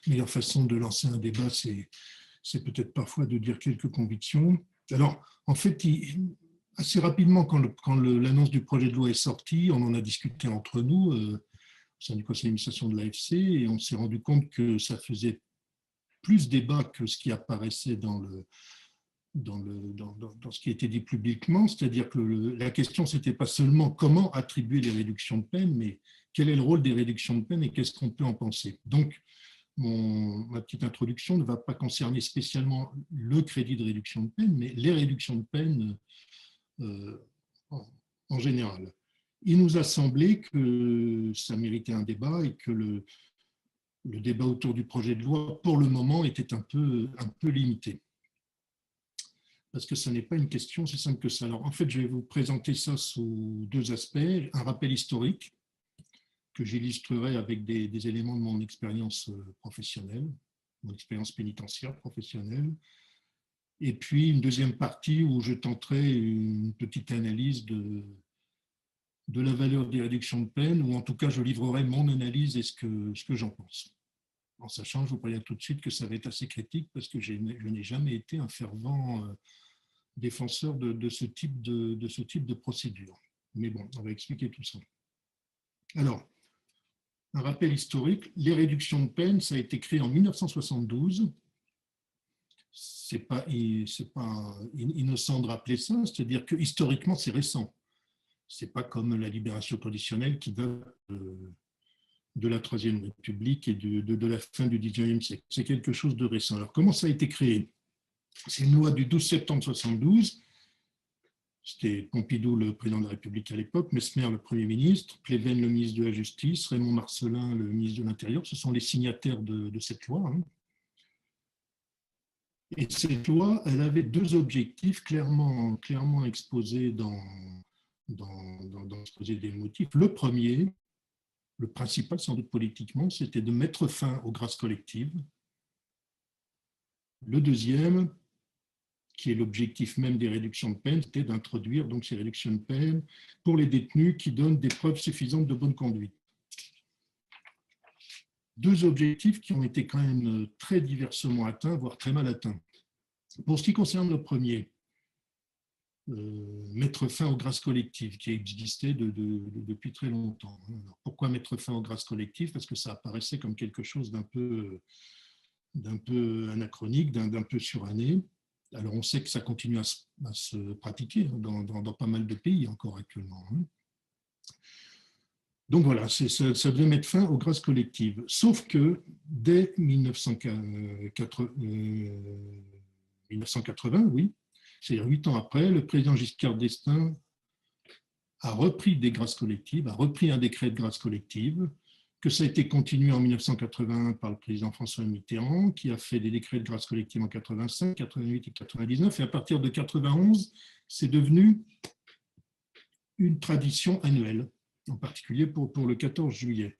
meilleure façon de lancer un débat, c'est peut-être parfois de dire quelques convictions. Alors, en fait, assez rapidement, quand l'annonce du projet de loi est sortie, on en a discuté entre nous, au sein du conseil d'administration de l'AFC, et on s'est rendu compte que ça faisait plus débat que ce qui apparaissait dans ce qui était dit publiquement, c'est-à-dire que la question, ce n'était pas seulement comment attribuer les réductions de peine, mais quel est le rôle des réductions de peine et qu'est-ce qu'on peut en penser. Donc, ma petite introduction ne va pas concerner spécialement le crédit de réduction de peine, mais les réductions de peine en général. Il nous a semblé que ça méritait un débat et que le débat autour du projet de loi, pour le moment, était un peu limité. Parce que ce n'est pas une question si simple que ça. Alors, en fait, je vais vous présenter ça sous deux aspects. Un rappel historique, que j'illustrerai avec des éléments de mon expérience professionnelle, mon expérience pénitentiaire professionnelle. Et puis, une deuxième partie où je tenterai une petite analyse de la valeur des réductions de peine, ou en tout cas, je livrerai mon analyse et ce que j'en pense. En sachant, je vous préviens tout de suite que ça va être assez critique parce que je n'ai jamais été un fervent défenseur de ce type de procédure. Mais bon, on va expliquer tout ça. Alors, un rappel historique, les réductions de peine, ça a été créé en 1972. C'est pas innocent de rappeler ça, c'est-à-dire que historiquement, c'est récent. C'est pas comme la libération conditionnelle qui date de la Troisième République et de la fin du XIXe siècle. C'est quelque chose de récent. Alors, comment ça a été créé? C'est une loi du 12 septembre 1972. C'était Pompidou, le président de la République à l'époque, Messmer, le Premier ministre, Pleven, le ministre de la Justice, Raymond Marcellin, le ministre de l'Intérieur. Ce sont les signataires de cette loi. Et cette loi, elle avait deux objectifs clairement exposés dans l'exposé des motifs. Le premier, le principal sans doute politiquement, c'était de mettre fin aux grâces collectives. Le deuxième, qui est l'objectif même des réductions de peine, c'était d'introduire donc ces réductions de peine pour les détenus qui donnent des preuves suffisantes de bonne conduite. Deux objectifs qui ont été quand même très diversement atteints, voire très mal atteints. Pour ce qui concerne le premier, mettre fin aux grâces collectives qui existaient depuis très longtemps. Alors, pourquoi mettre fin aux grâces collectives? Parce que ça apparaissait comme quelque chose d'un peu anachronique, d'un peu suranné. Alors, on sait que ça continue à se pratiquer dans pas mal de pays encore actuellement. Donc voilà, ça devait mettre fin aux grâces collectives. Sauf que dès 1980, oui, c'est-à-dire 8 ans après, le président Giscard d'Estaing a repris des grâces collectives, a repris un décret de grâce collective, que ça a été continué en 1981 par le président François Mitterrand, qui a fait des décrets de grâce collective en 85, 88 et 99, et à partir de 91, c'est devenu une tradition annuelle, en particulier pour le 14 juillet.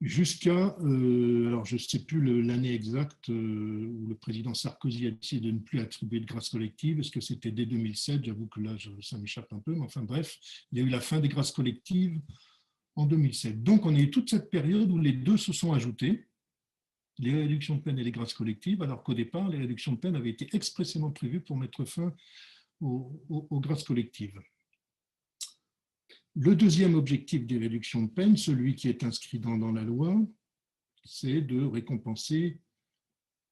Jusqu'à, alors je ne sais plus l'année exacte où le président Sarkozy a décidé de ne plus attribuer de grâce collective, est-ce que c'était dès 2007? J'avoue que là, ça m'échappe un peu, mais enfin bref, il y a eu la fin des grâces collectives en 2007. Donc, on a eu toute cette période où les deux se sont ajoutés, les réductions de peine et les grâces collectives, alors qu'au départ, les réductions de peine avaient été expressément prévues pour mettre fin aux grâces collectives. Le deuxième objectif des réductions de peine, celui qui est inscrit dans la loi, c'est de récompenser,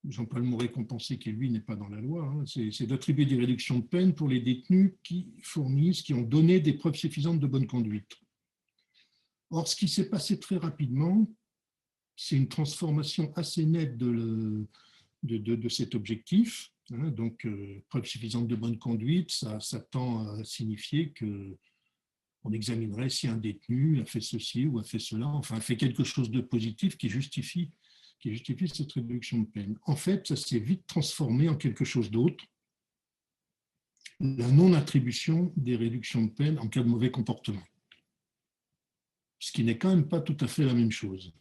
j'emploie le mot récompenser qui, lui, n'est pas dans la loi, c'est d'attribuer des réductions de peine pour les détenus qui ont donné des preuves suffisantes de bonne conduite. Or, ce qui s'est passé très rapidement, c'est une transformation assez nette de cet objectif. Donc, preuve suffisante de bonne conduite, ça tend à signifier qu'on examinerait si un détenu a fait ceci ou a fait cela, enfin, a fait quelque chose de positif qui justifie cette réduction de peine. En fait, ça s'est vite transformé en quelque chose d'autre, la non-attribution des réductions de peine en cas de mauvais comportement. Ce qui n'est quand même pas tout à fait la même chose.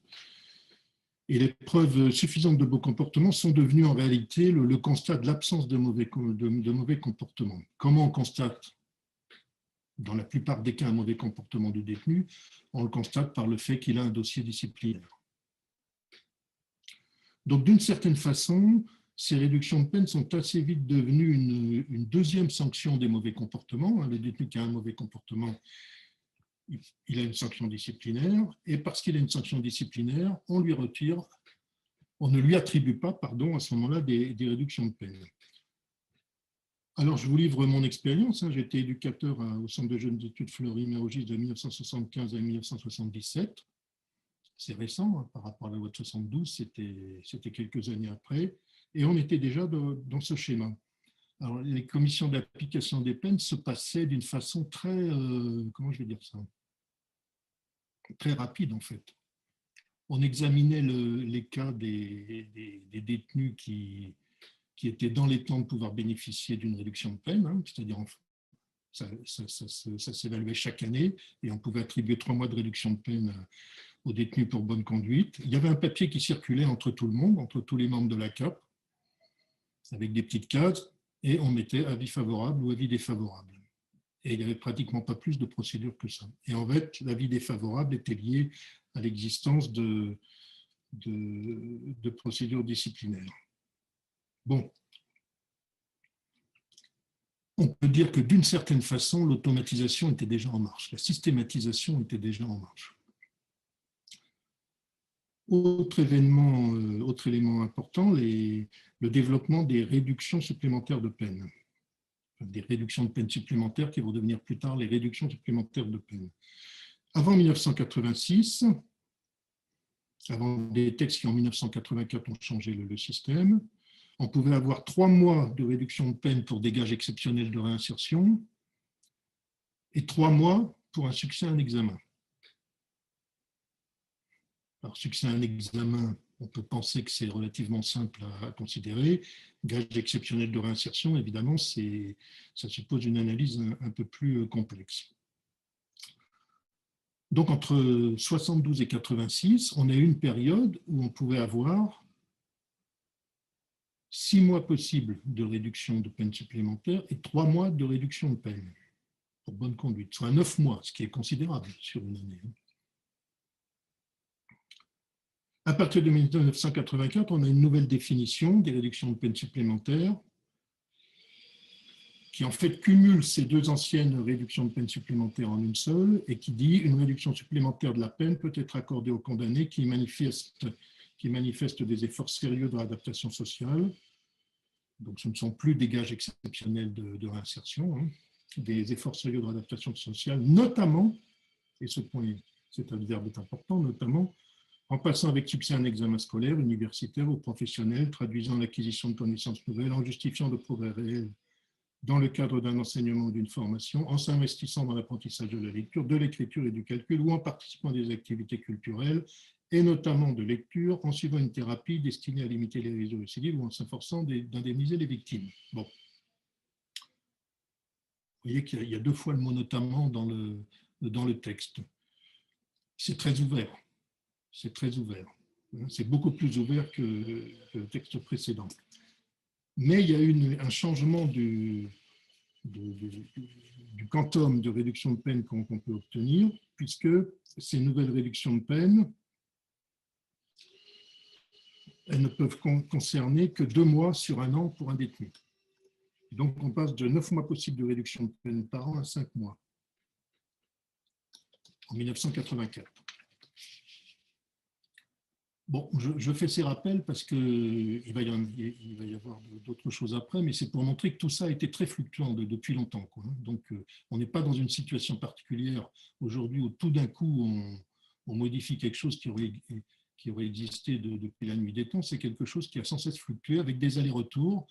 Et les preuves suffisantes de bon comportement sont devenues en réalité le constat de l'absence de mauvais comportement. Comment on constate, dans la plupart des cas, un mauvais comportement du détenu? On le constate par le fait qu'il a un dossier disciplinaire. Donc, d'une certaine façon, ces réductions de peine sont assez vite devenues une deuxième sanction des mauvais comportements. Le détenu qui a un mauvais comportement, il a une sanction disciplinaire, et parce qu'il a une sanction disciplinaire, on ne lui attribue pas, pardon, à ce moment-là, des réductions de peine. Alors, je vous livre mon expérience. J'ai été éducateur au Centre de jeunes études Fleury-Mérogis de 1975 à 1977. C'est récent par rapport à la loi de 72, c'était quelques années après, et on était déjà dans ce schéma. Alors, les commissions d'application des peines se passaient d'une façon très, comment je vais dire ça, très rapide en fait. On examinait les cas des détenus qui étaient dans les temps de pouvoir bénéficier d'une réduction de peine, c'est-à-dire ça s'évaluait chaque année et on pouvait attribuer 3 mois de réduction de peine aux détenus pour bonne conduite. Il y avait un papier qui circulait entre tout le monde, entre tous les membres de la CAP, avec des petites cases, et on mettait avis favorable ou avis défavorable. Et il n'y avait pratiquement pas plus de procédures que ça. Et en fait, l'avis défavorable était lié à l'existence de procédures disciplinaires. Bon, on peut dire que d'une certaine façon, l'automatisation était déjà en marche, la systématisation était déjà en marche. Autre élément important, le développement des réductions supplémentaires de peine. Des réductions de peine supplémentaires qui vont devenir plus tard les réductions supplémentaires de peine. Avant 1986, avant des textes qui en 1984 ont changé le système, on pouvait avoir 3 mois de réduction de peine pour des gages exceptionnels de réinsertion et 3 mois pour un succès à un examen. Alors, succès à un examen, on peut penser que c'est relativement simple à considérer. Gage exceptionnel de réinsertion, évidemment, ça suppose une analyse un peu plus complexe. Donc, entre 72 et 86, on a eu une période où on pouvait avoir 6 mois possibles de réduction de peine supplémentaire et 3 mois de réduction de peine pour bonne conduite, soit 9 mois, ce qui est considérable sur une année. À partir de 1984, on a une nouvelle définition des réductions de peine supplémentaires qui en fait cumule ces 2 anciennes réductions de peine supplémentaires en une seule et qui dit une réduction supplémentaire de la peine peut être accordée aux condamnés qui manifestent des efforts sérieux de réadaptation sociale. Donc ce ne sont plus des gages exceptionnels de réinsertion, des efforts sérieux de réadaptation sociale, notamment, et ce point, cet adverbe est important, notamment en passant avec succès un examen scolaire, universitaire ou professionnel, traduisant l'acquisition de connaissances nouvelles, en justifiant de progrès réels dans le cadre d'un enseignement ou d'une formation, en s'investissant dans l'apprentissage de la lecture, de l'écriture et du calcul, ou en participant à des activités culturelles, et notamment de lecture, en suivant une thérapie destinée à limiter les risques de récidive ou en s'efforçant d'indemniser les victimes. Bon. Vous voyez qu'il y a 2 fois le mot notamment dans le texte. C'est très ouvert. C'est très ouvert. C'est beaucoup plus ouvert que le texte précédent. Mais il y a eu un changement du quantum de réduction de peine qu'on peut obtenir, puisque ces nouvelles réductions de peine, elles ne peuvent concerner que 2 mois sur un an pour un détenu. Donc, on passe de 9 mois possibles de réduction de peine par an à 5 mois en 1984. Bon, je fais ces rappels parce qu'il va y avoir d'autres choses après, mais c'est pour montrer que tout ça a été très fluctuant depuis longtemps. Donc, on n'est pas dans une situation particulière aujourd'hui où tout d'un coup, on modifie quelque chose qui aurait existé depuis la nuit des temps. C'est quelque chose qui a sans cesse fluctué avec des allers-retours.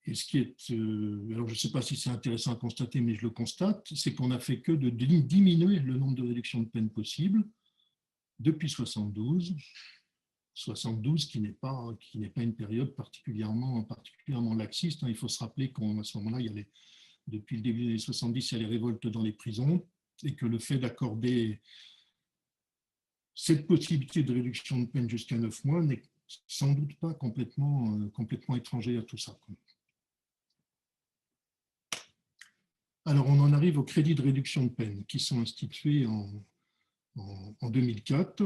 Et ce qui est, alors je ne sais pas si c'est intéressant à constater, mais je le constate, c'est qu'on n'a fait que de diminuer le nombre de réductions de peine possibles depuis 72 qui n'est pas une période particulièrement laxiste. Il faut se rappeler qu'à ce moment-là, depuis le début des années 70, il y a les révoltes dans les prisons et que le fait d'accorder cette possibilité de réduction de peine jusqu'à 9 mois n'est sans doute pas complètement étranger à tout ça. Alors, on en arrive aux crédits de réduction de peine qui sont institués en 2004.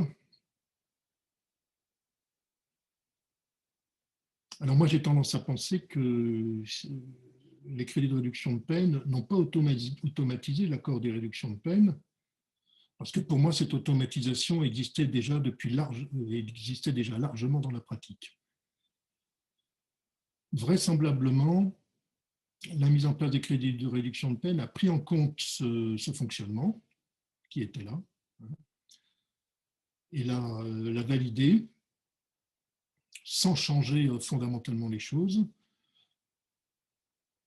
Alors moi, j'ai tendance à penser que les crédits de réduction de peine n'ont pas automatisé l'accord des réductions de peine, parce que pour moi, cette automatisation existait déjà largement dans la pratique. Vraisemblablement, la mise en place des crédits de réduction de peine a pris en compte ce fonctionnement qui était là et l'a validé sans changer fondamentalement les choses,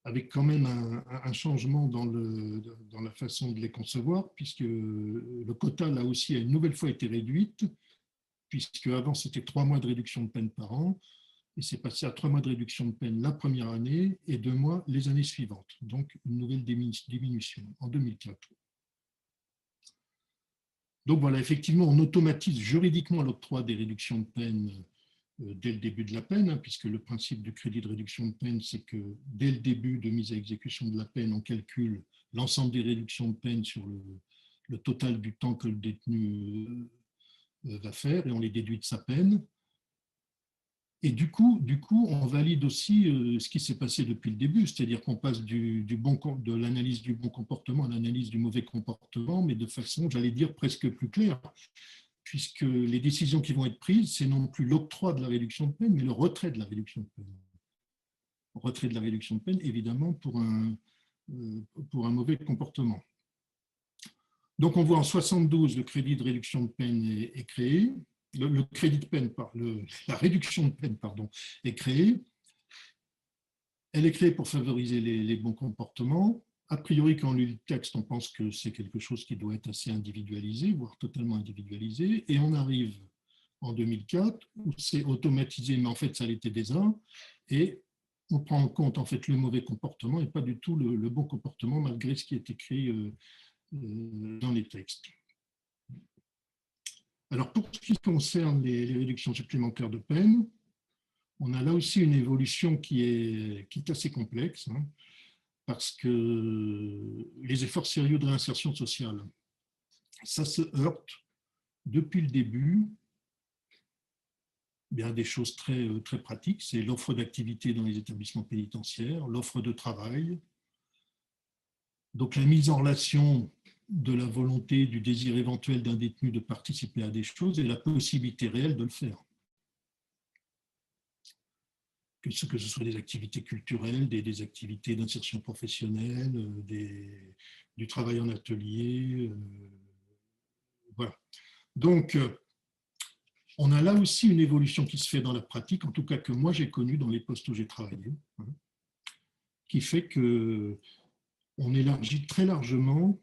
avec quand même un changement dans la façon de les concevoir, puisque le quota, là aussi, a une nouvelle fois été réduite, puisque avant c'était 3 mois de réduction de peine par an, et c'est passé à 3 mois de réduction de peine la première année et 2 mois les années suivantes. Donc, une nouvelle diminution en 2004. Donc voilà, effectivement, on automatise juridiquement l'octroi des réductions de peine dès le début de la peine, puisque le principe du crédit de réduction de peine, c'est que dès le début de mise à exécution de la peine, on calcule l'ensemble des réductions de peine sur le total du temps que le détenu va faire et on les déduit de sa peine. Et du coup, on valide aussi ce qui s'est passé depuis le début, c'est-à-dire qu'on passe de l'analyse du bon comportement à l'analyse du mauvais comportement, mais de façon, j'allais dire, presque plus claire, puisque les décisions qui vont être prises, c'est non plus l'octroi de la réduction de peine, mais le retrait de la réduction de peine. Le retrait de la réduction de peine, évidemment, pour un mauvais comportement. Donc, on voit en 72, le crédit de réduction de peine est créé. Le crédit de peine, la réduction de peine, pardon, est créée. Elle est créée pour favoriser les bons comportements. A priori, quand on lit le texte, on pense que c'est quelque chose qui doit être assez individualisé, voire totalement individualisé. Et on arrive en 2004, où c'est automatisé, mais en fait, ça l'était déjà. Et on prend en compte en fait le mauvais comportement et pas du tout le bon comportement, malgré ce qui est écrit dans les textes. Alors, pour ce qui concerne les réductions supplémentaires de peine, on a là aussi une évolution qui est assez complexe, parce que les efforts sérieux de réinsertion sociale, ça se heurte depuis le début bien, des choses très, très pratiques. C'est l'offre d'activités dans les établissements pénitentiaires, l'offre de travail, donc la mise en relation de la volonté, du désir éventuel d'un détenu de participer à des choses et la possibilité réelle de le faire. Que ce soit des activités culturelles, des activités d'insertion professionnelle, du travail en atelier. Voilà. Donc, on a là aussi une évolution qui se fait dans la pratique, en tout cas que moi j'ai connue dans les postes où j'ai travaillé, qui fait qu'on élargit très largement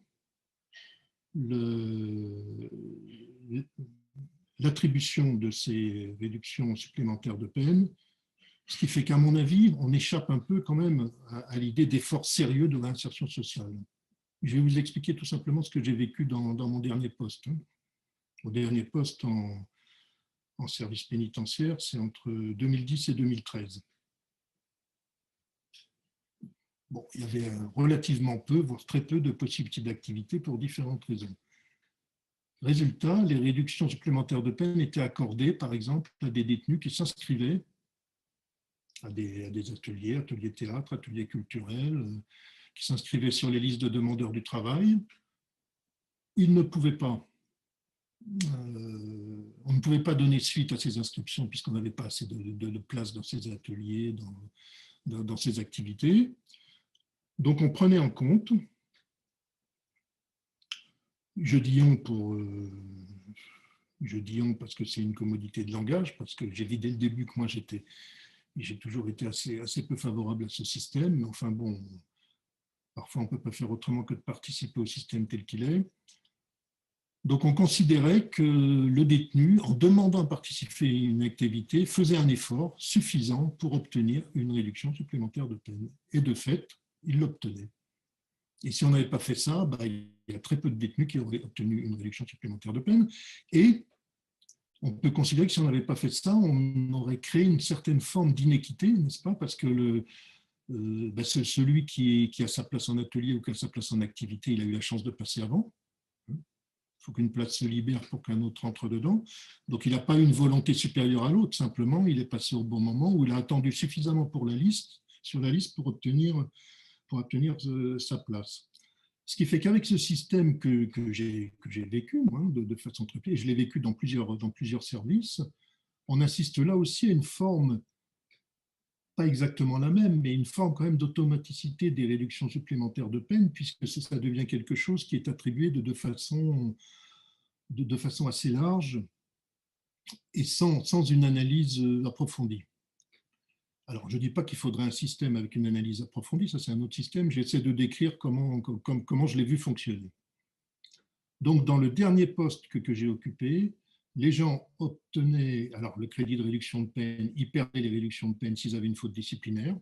l'attribution de ces réductions supplémentaires de peine, ce qui fait qu'à mon avis, on échappe un peu quand même à l'idée d'efforts sérieux de réinsertion sociale. Je vais vous expliquer tout simplement ce que j'ai vécu dans mon dernier poste. Mon dernier poste en service pénitentiaire, c'est entre 2010 et 2013. Bon, il y avait relativement peu, voire très peu de possibilités d'activité pour différentes raisons. Résultat, les réductions supplémentaires de peine étaient accordées, par exemple, à des détenus qui s'inscrivaient à des ateliers théâtre, ateliers culturels, qui s'inscrivaient sur les listes de demandeurs du travail. Ils ne pouvaient pas, on ne pouvait pas donner suite à ces inscriptions puisqu'on n'avait pas assez de place dans ces ateliers, dans ces activités. Donc on prenait en compte, je dis on parce que c'est une commodité de langage, parce que j'ai dit dès le début que moi j'ai toujours été assez peu favorable à ce système, mais enfin bon, parfois on ne peut pas faire autrement que de participer au système tel qu'il est. Donc on considérait que le détenu, en demandant à participer à une activité, faisait un effort suffisant pour obtenir une réduction supplémentaire de peine. Et de fait, il l'obtenait. Et si on n'avait pas fait ça, il y a très peu de détenus qui auraient obtenu une réduction supplémentaire de peine. Et on peut considérer que si on n'avait pas fait ça, on aurait créé une certaine forme d'inéquité, n'est-ce pas? Parce que celui qui a sa place en atelier ou qui a sa place en activité, il a eu la chance de passer avant. faut qu'une place se libère pour qu'un autre entre dedans. Donc, il n'a pas une volonté supérieure à l'autre, simplement, il est passé au bon moment où il a attendu suffisamment pour sur la liste pour obtenir sa place. Ce qui fait qu'avec ce système que j'ai vécu, moi, de façon très claire, je l'ai vécu dans plusieurs services, on assiste là aussi à une forme, pas exactement la même, mais une forme quand même d'automaticité des réductions supplémentaires de peine, puisque ça devient quelque chose qui est attribué de façon assez large et sans une analyse approfondie. Alors, je ne dis pas qu'il faudrait un système avec une analyse approfondie, ça c'est un autre système, j'essaie de décrire comment je l'ai vu fonctionner. Donc, dans le dernier poste que j'ai occupé, les gens obtenaient alors le crédit de réduction de peine, ils perdaient les réductions de peine s'ils avaient une faute disciplinaire.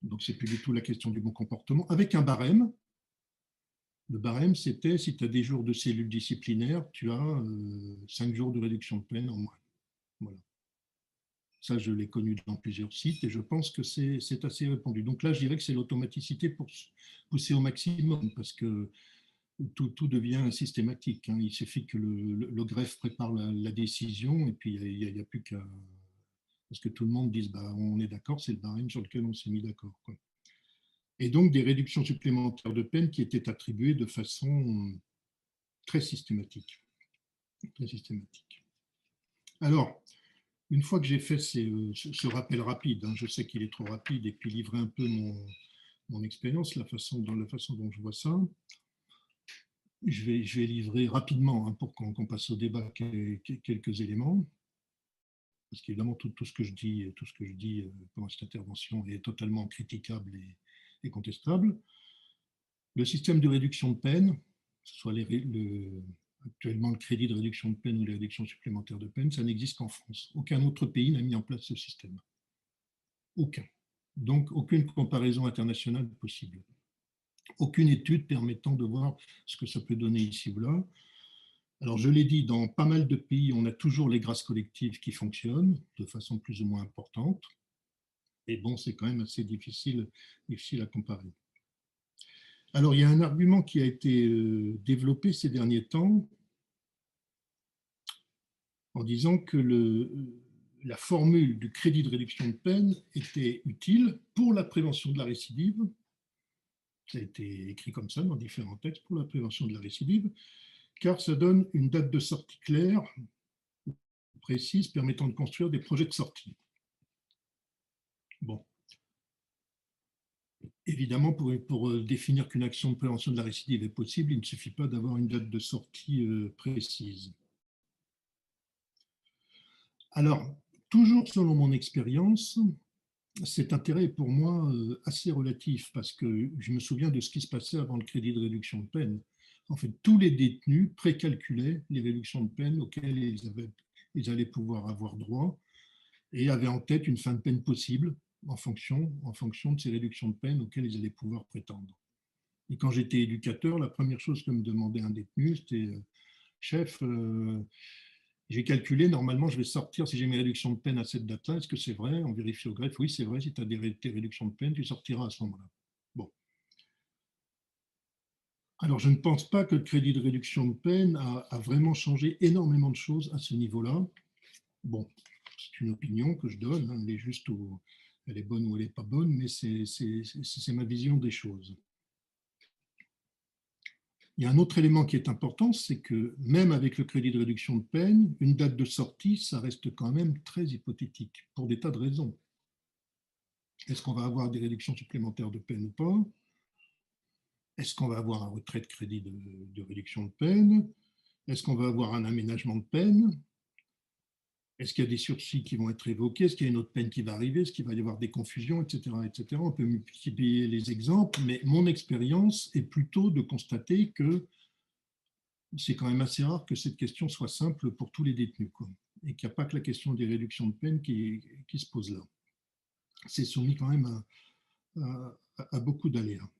Donc, ce n'est plus du tout la question du bon comportement, avec un barème. Le barème, c'était si tu as des jours de cellules disciplinaires, tu as 5 jours de réduction de peine en moins. Voilà. Ça, je l'ai connu dans plusieurs sites et je pense que c'est assez répandu. Donc là, je dirais que c'est l'automaticité pour pousser au maximum parce que tout devient systématique. Il suffit que le greffe prépare la décision et puis il n'y a plus qu'à... Parce que tout le monde dise, bah, on est d'accord, c'est le barème sur lequel on s'est mis d'accord. Et donc des réductions supplémentaires de peine qui étaient attribuées de façon très systématique. Très systématique. Alors, une fois que j'ai fait ce rappel rapide, je sais qu'il est trop rapide, et puis livrer un peu mon expérience, la façon dont je vois ça, je vais livrer rapidement pour qu'on passe au débat quelques éléments, parce qu'évidemment tout ce que je dis pendant cette intervention est totalement critiquable et contestable. Le système de réduction de peine, que ce soit actuellement le crédit de réduction de peine ou les réductions supplémentaires de peine, ça n'existe qu'en France. Aucun autre pays n'a mis en place ce système. Aucun. Donc, aucune comparaison internationale possible. Aucune étude permettant de voir ce que ça peut donner ici ou là. Alors, je l'ai dit, dans pas mal de pays, on a toujours les grâces collectives qui fonctionnent de façon plus ou moins importante. Et bon, c'est quand même assez difficile à comparer. Alors, il y a un argument qui a été développé ces derniers temps en disant que la formule du crédit de réduction de peine était utile pour la prévention de la récidive. Ça a été écrit comme ça dans différents textes pour la prévention de la récidive, car ça donne une date de sortie claire, précise, permettant de construire des projets de sortie. Bon. Évidemment, pour définir qu'une action de prévention de la récidive est possible, il ne suffit pas d'avoir une date de sortie précise. Alors, toujours selon mon expérience, cet intérêt est pour moi assez relatif parce que je me souviens de ce qui se passait avant le crédit de réduction de peine. En fait, tous les détenus précalculaient les réductions de peine auxquelles ils allaient pouvoir avoir droit et avaient en tête une fin de peine possible en fonction de ces réductions de peine auxquelles ils allaient pouvoir prétendre. Et quand j'étais éducateur, la première chose que me demandait un détenu, c'était chef, j'ai calculé, normalement, je vais sortir, si j'ai mes réductions de peine à cette date-là, est-ce que c'est vrai? On vérifie au greffe, oui, c'est vrai, si tu as tes réductions de peine, tu sortiras à ce moment-là. Bon. Alors, je ne pense pas que le crédit de réduction de peine a vraiment changé énormément de choses à ce niveau-là. Bon, c'est une opinion que je donne, elle est juste elle est bonne ou elle n'est pas bonne, mais c'est ma vision des choses. Il y a un autre élément qui est important, c'est que même avec le crédit de réduction de peine, une date de sortie, ça reste quand même très hypothétique, pour des tas de raisons. Est-ce qu'on va avoir des réductions supplémentaires de peine ou pas? Est-ce qu'on va avoir un retrait de crédit de réduction de peine? Est-ce qu'on va avoir un aménagement de peine? Est-ce qu'il y a des sursis qui vont être évoqués? Est-ce qu'il y a une autre peine qui va arriver? Est-ce qu'il va y avoir des confusions, etc., etc. On peut multiplier les exemples, mais mon expérience est plutôt de constater que c'est quand même assez rare que cette question soit simple pour tous les détenus, et qu'il n'y a pas que la question des réductions de peine qui se pose là. C'est soumis quand même à beaucoup d'aléas.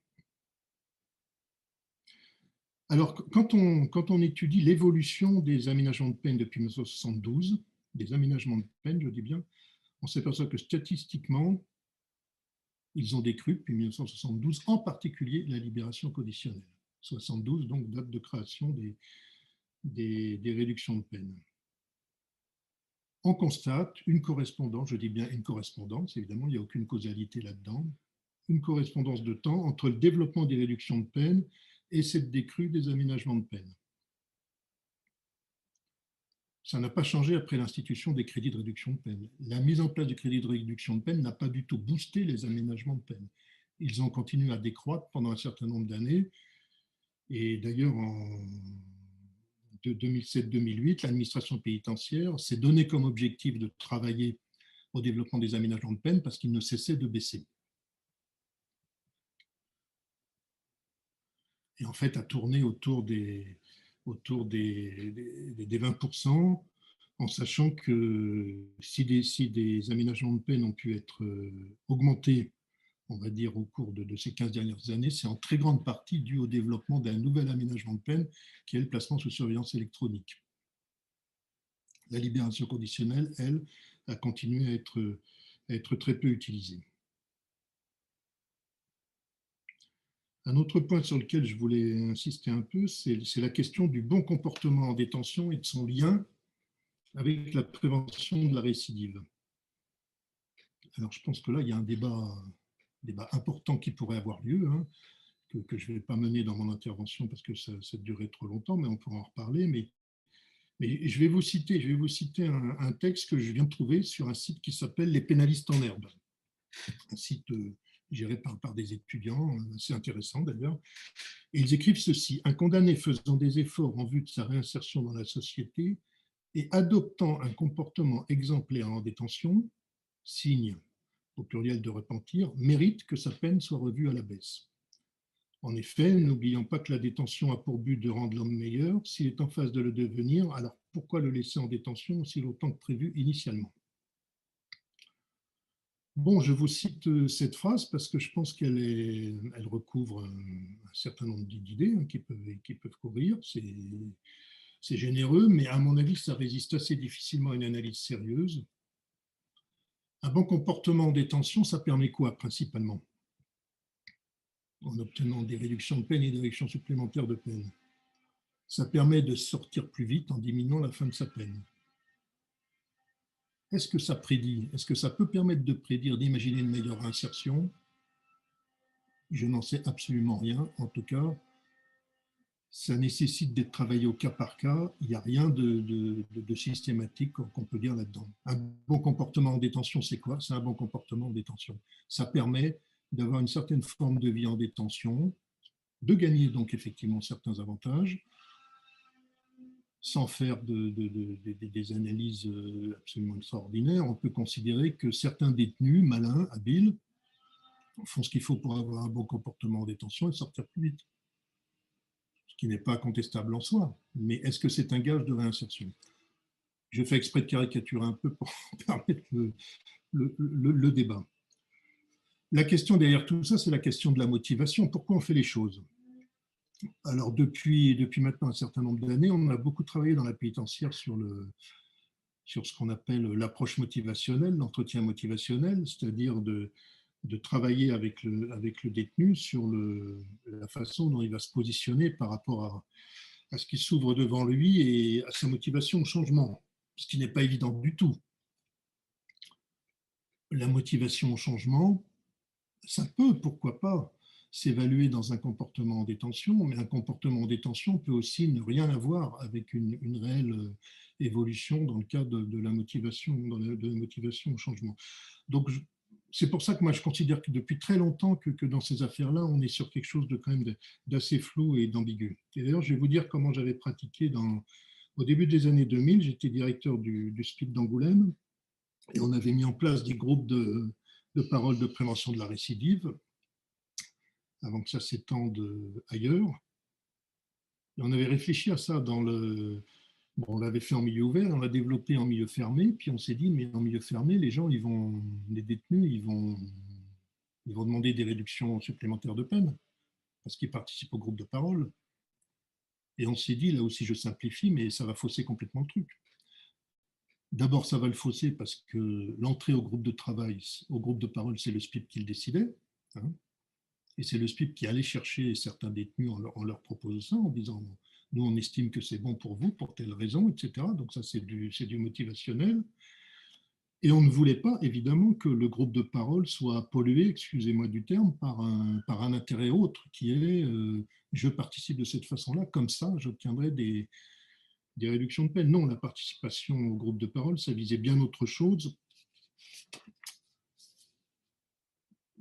Alors, quand on étudie l'évolution des aménagements de peine depuis 1972, des aménagements de peine, je dis bien, on s'aperçoit que statistiquement, ils ont décru depuis 1972, en particulier la libération conditionnelle. 72, donc date de création des réductions de peine. On constate une correspondance, je dis bien une correspondance, évidemment, il n'y a aucune causalité là-dedans, une correspondance de temps entre le développement des réductions de peine et cette décrue des aménagements de peine. Ça n'a pas changé après l'institution des crédits de réduction de peine. La mise en place du crédit de réduction de peine n'a pas du tout boosté les aménagements de peine. Ils ont continué à décroître pendant un certain nombre d'années. Et d'ailleurs, en 2007-2008, l'administration pénitentiaire s'est donné comme objectif de travailler au développement des aménagements de peine parce qu'il ne cessait de baisser. Et en fait, a tourné autour des 20%, en sachant que si des aménagements de peine ont pu être augmentés, on va dire, au cours de ces 15 dernières années, c'est en très grande partie dû au développement d'un nouvel aménagement de peine qui est le placement sous surveillance électronique. La libération conditionnelle, elle, a continué à être très peu utilisée. Un autre point sur lequel je voulais insister un peu, c'est la question du bon comportement en détention et de son lien avec la prévention de la récidive. Alors, je pense que là, il y a un débat important qui pourrait avoir lieu, hein, que je ne vais pas mener dans mon intervention parce que ça durerait trop longtemps, mais on pourra en reparler. Mais je vais vous citer un texte que je viens de trouver sur un site qui s'appelle Les pénalistes en herbe, un site géré par des étudiants, assez intéressant d'ailleurs. Et ils écrivent ceci: un condamné faisant des efforts en vue de sa réinsertion dans la société et adoptant un comportement exemplaire en détention, signe au pluriel de repentir, mérite que sa peine soit revue à la baisse. En effet, n'oublions pas que la détention a pour but de rendre l'homme meilleur. S'il est en phase de le devenir, alors pourquoi le laisser en détention aussi longtemps que prévu initialement? Bon, je vous cite cette phrase parce que je pense qu'elle recouvre un certain nombre d'idées, hein, qui peuvent courir. C'est généreux, mais à mon avis, ça résiste assez difficilement à une analyse sérieuse. Un bon comportement en détention, ça permet quoi principalement? En obtenant des réductions de peine et des réductions supplémentaires de peine. Ça permet de sortir plus vite en diminuant la fin de sa peine. Est-ce que ça prédit? Est-ce que ça peut permettre de prédire, d'imaginer une meilleure insertion? Je n'en sais absolument rien. En tout cas, ça nécessite d'être travaillé au cas par cas. Il n'y a rien de systématique qu'on peut dire là-dedans. Un bon comportement en détention, c'est quoi? C'est un bon comportement en détention. Ça permet d'avoir une certaine forme de vie en détention, de gagner donc effectivement certains avantages, sans faire des analyses absolument extraordinaires. On peut considérer que certains détenus malins, habiles, font ce qu'il faut pour avoir un bon comportement en détention et sortir plus vite, ce qui n'est pas contestable en soi. Mais est-ce que c'est un gage de réinsertion? Je fais exprès de caricaturer un peu pour permettre le débat. La question derrière tout ça, c'est la question de la motivation. Pourquoi on fait les choses? Alors, depuis maintenant un certain nombre d'années, on a beaucoup travaillé dans la pénitentiaire sur ce qu'on appelle l'approche motivationnelle, l'entretien motivationnel, c'est-à-dire de travailler avec le détenu sur la façon dont il va se positionner par rapport à ce qui s'ouvre devant lui et à sa motivation au changement, ce qui n'est pas évident du tout. La motivation au changement, ça peut, pourquoi pas, s'évaluer dans un comportement en détention, mais un comportement en détention peut aussi ne rien avoir avec une réelle évolution dans le cadre de la motivation, de la motivation au changement. Donc, c'est pour ça que moi, je considère que depuis très longtemps que dans ces affaires-là, on est sur quelque chose de quand même d'assez flou et d'ambigu. Et d'ailleurs, je vais vous dire comment j'avais pratiqué au début des années 2000. J'étais directeur du SPIC d'Angoulême et on avait mis en place des groupes de parole de prévention de la récidive avant que ça s'étende ailleurs. Et on avait réfléchi à ça bon, on l'avait fait en milieu ouvert, on l'a développé en milieu fermé, puis on s'est dit, mais en milieu fermé, les détenus, ils vont demander des réductions supplémentaires de peine parce qu'ils participent au groupe de parole. Et on s'est dit, là aussi je simplifie, mais ça va fausser complètement le truc. D'abord, ça va le fausser parce que l'entrée au groupe de travail, au groupe de parole, c'est le SPIP qui le décidait. Hein. Et c'est le SPIP qui allait chercher certains détenus en leur proposant ça, en disant « nous, on estime que c'est bon pour vous, pour telle raison, etc. » Donc ça, c'est du motivationnel. Et on ne voulait pas, évidemment, que le groupe de parole soit pollué, excusez-moi du terme, par un intérêt autre, qui est je participe de cette façon-là, comme ça, j'obtiendrai des réductions de peine. Non, la participation au groupe de parole, ça visait bien autre chose.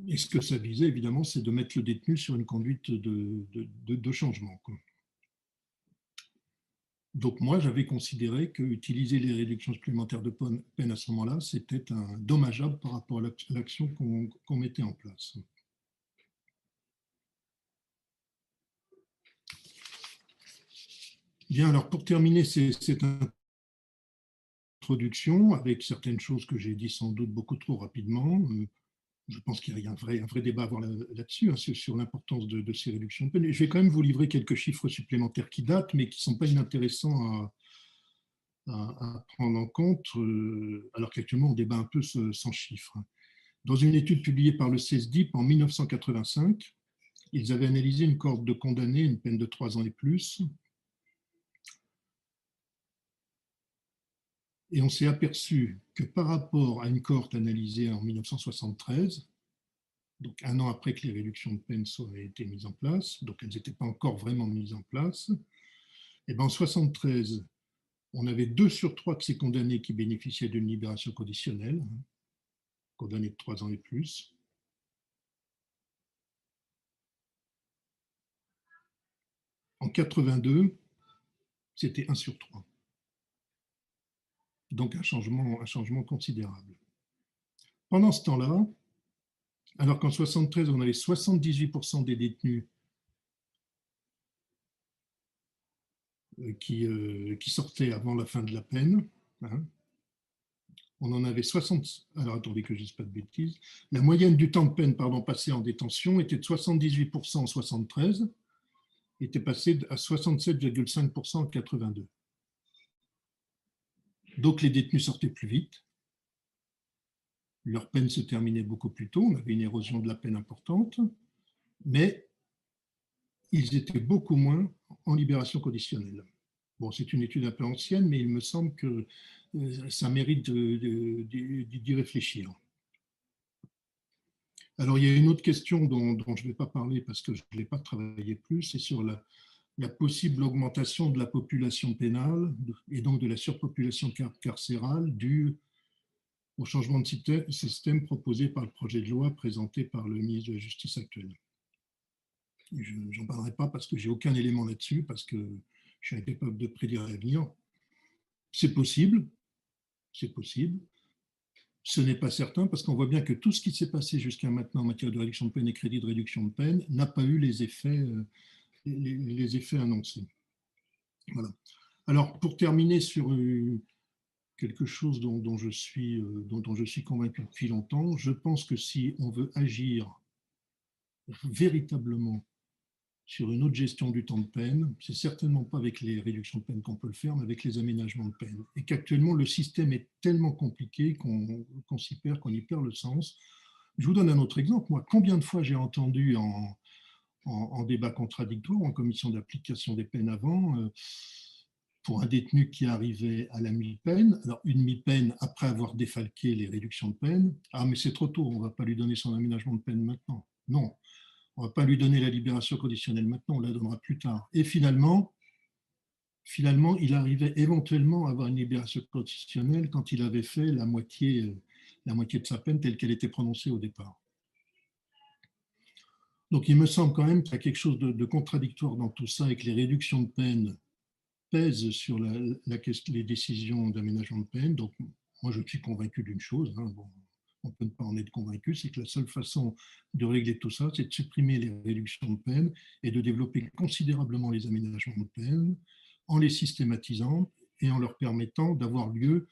Et ce que ça visait, évidemment, c'est de mettre le détenu sur une conduite de changement, quoi. Donc moi, j'avais considéré qu'utiliser les réductions supplémentaires de peine à ce moment-là, c'était dommageable par rapport à l'action qu'on mettait en place. Bien, alors pour terminer cette introduction, avec certaines choses que j'ai dit sans doute beaucoup trop rapidement, je pense qu'il y a un vrai débat à avoir là-dessus, hein, sur l'importance de ces réductions de peine. Je vais quand même vous livrer quelques chiffres supplémentaires qui datent, mais qui ne sont pas inintéressants à prendre en compte, alors qu'actuellement on débat un peu sans chiffres. Dans une étude publiée par le CESDIP en 1985, ils avaient analysé une cohorte de condamnés, une peine de 3 ans et plus, et on s'est aperçu que par rapport à une cohorte analysée en 1973, donc un an après que les réductions de peine aient été mises en place, donc elles n'étaient pas encore vraiment mises en place, et bien en 1973, on avait 2 sur 3 de ces condamnés qui bénéficiaient d'une libération conditionnelle, condamnés de 3 ans et plus. En 82, c'était 1 sur 3. Donc un changement considérable. Pendant ce temps-là, alors qu'en 1973, on avait 78% des détenus qui sortaient avant la fin de la peine, hein, on en avait 60. Alors attendez que je ne dise pas de bêtises. La moyenne du temps de peine passé en détention était de 78% en 1973, était passée à 67,5% en 82. Donc les détenus sortaient plus vite, leur peine se terminait beaucoup plus tôt, on avait une érosion de la peine importante, mais ils étaient beaucoup moins en libération conditionnelle. Bon, c'est une étude un peu ancienne, mais il me semble que ça mérite d'y réfléchir. Alors, il y a une autre question dont je ne vais pas parler parce que je ne l'ai pas travaillé plus, c'est sur la possible augmentation de la population pénale et donc de la surpopulation carcérale due au changement de système proposé par le projet de loi présenté par le ministre de la Justice actuel. Je n'en parlerai pas parce que je n'ai aucun élément là-dessus, parce que je suis incapable de prédire l'avenir. C'est possible, c'est possible. Ce n'est pas certain parce qu'on voit bien que tout ce qui s'est passé jusqu'à maintenant en matière de réduction de peine et crédit de réduction de peine n'a pas eu les effets annoncés. Voilà. Alors, pour terminer sur quelque chose dont je suis convaincu depuis longtemps, je pense que si on veut agir véritablement sur une autre gestion du temps de peine, c'est certainement pas avec les réductions de peine qu'on peut le faire, mais avec les aménagements de peine. Et qu'actuellement, le système est tellement compliqué qu'on s'y perd, qu'on y perd le sens. Je vous donne un autre exemple. Moi, combien de fois j'ai entendu en débat contradictoire, en commission d'application des peines avant, pour un détenu qui arrivait à la mi-peine, alors une mi-peine après avoir défalqué les réductions de peine, ah mais c'est trop tôt, on ne va pas lui donner son aménagement de peine maintenant. Non, on ne va pas lui donner la libération conditionnelle maintenant, on la donnera plus tard. Et finalement, il arrivait éventuellement à avoir une libération conditionnelle quand il avait fait la moitié de sa peine telle qu'elle était prononcée au départ. Donc il me semble quand même qu'il y a quelque chose de contradictoire dans tout ça et que les réductions de peine pèsent sur les décisions d'aménagement de peine. Donc moi je suis convaincu d'une chose, hein, bon, on ne peut pas en être convaincu, c'est que la seule façon de régler tout ça, c'est de supprimer les réductions de peine et de développer considérablement les aménagements de peine en les systématisant et en leur permettant d'avoir lieu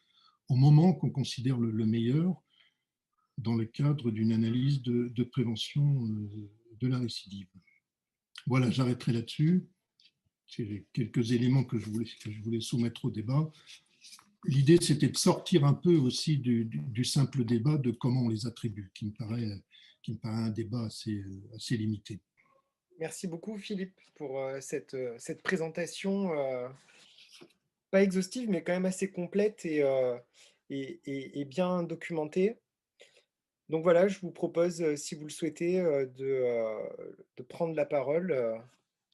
au moment qu'on considère le meilleur dans le cadre d'une analyse de prévention de la récidive. Voilà, j'arrêterai là-dessus. C'est quelques éléments que je voulais soumettre au débat. L'idée, c'était de sortir un peu aussi du simple débat de comment on les attribue, qui qui me paraît un débat assez limité. Merci beaucoup, Philippe, pour cette présentation pas exhaustive, mais quand même assez complète et bien documentée. Donc voilà, je vous propose, si vous le souhaitez, de prendre la parole.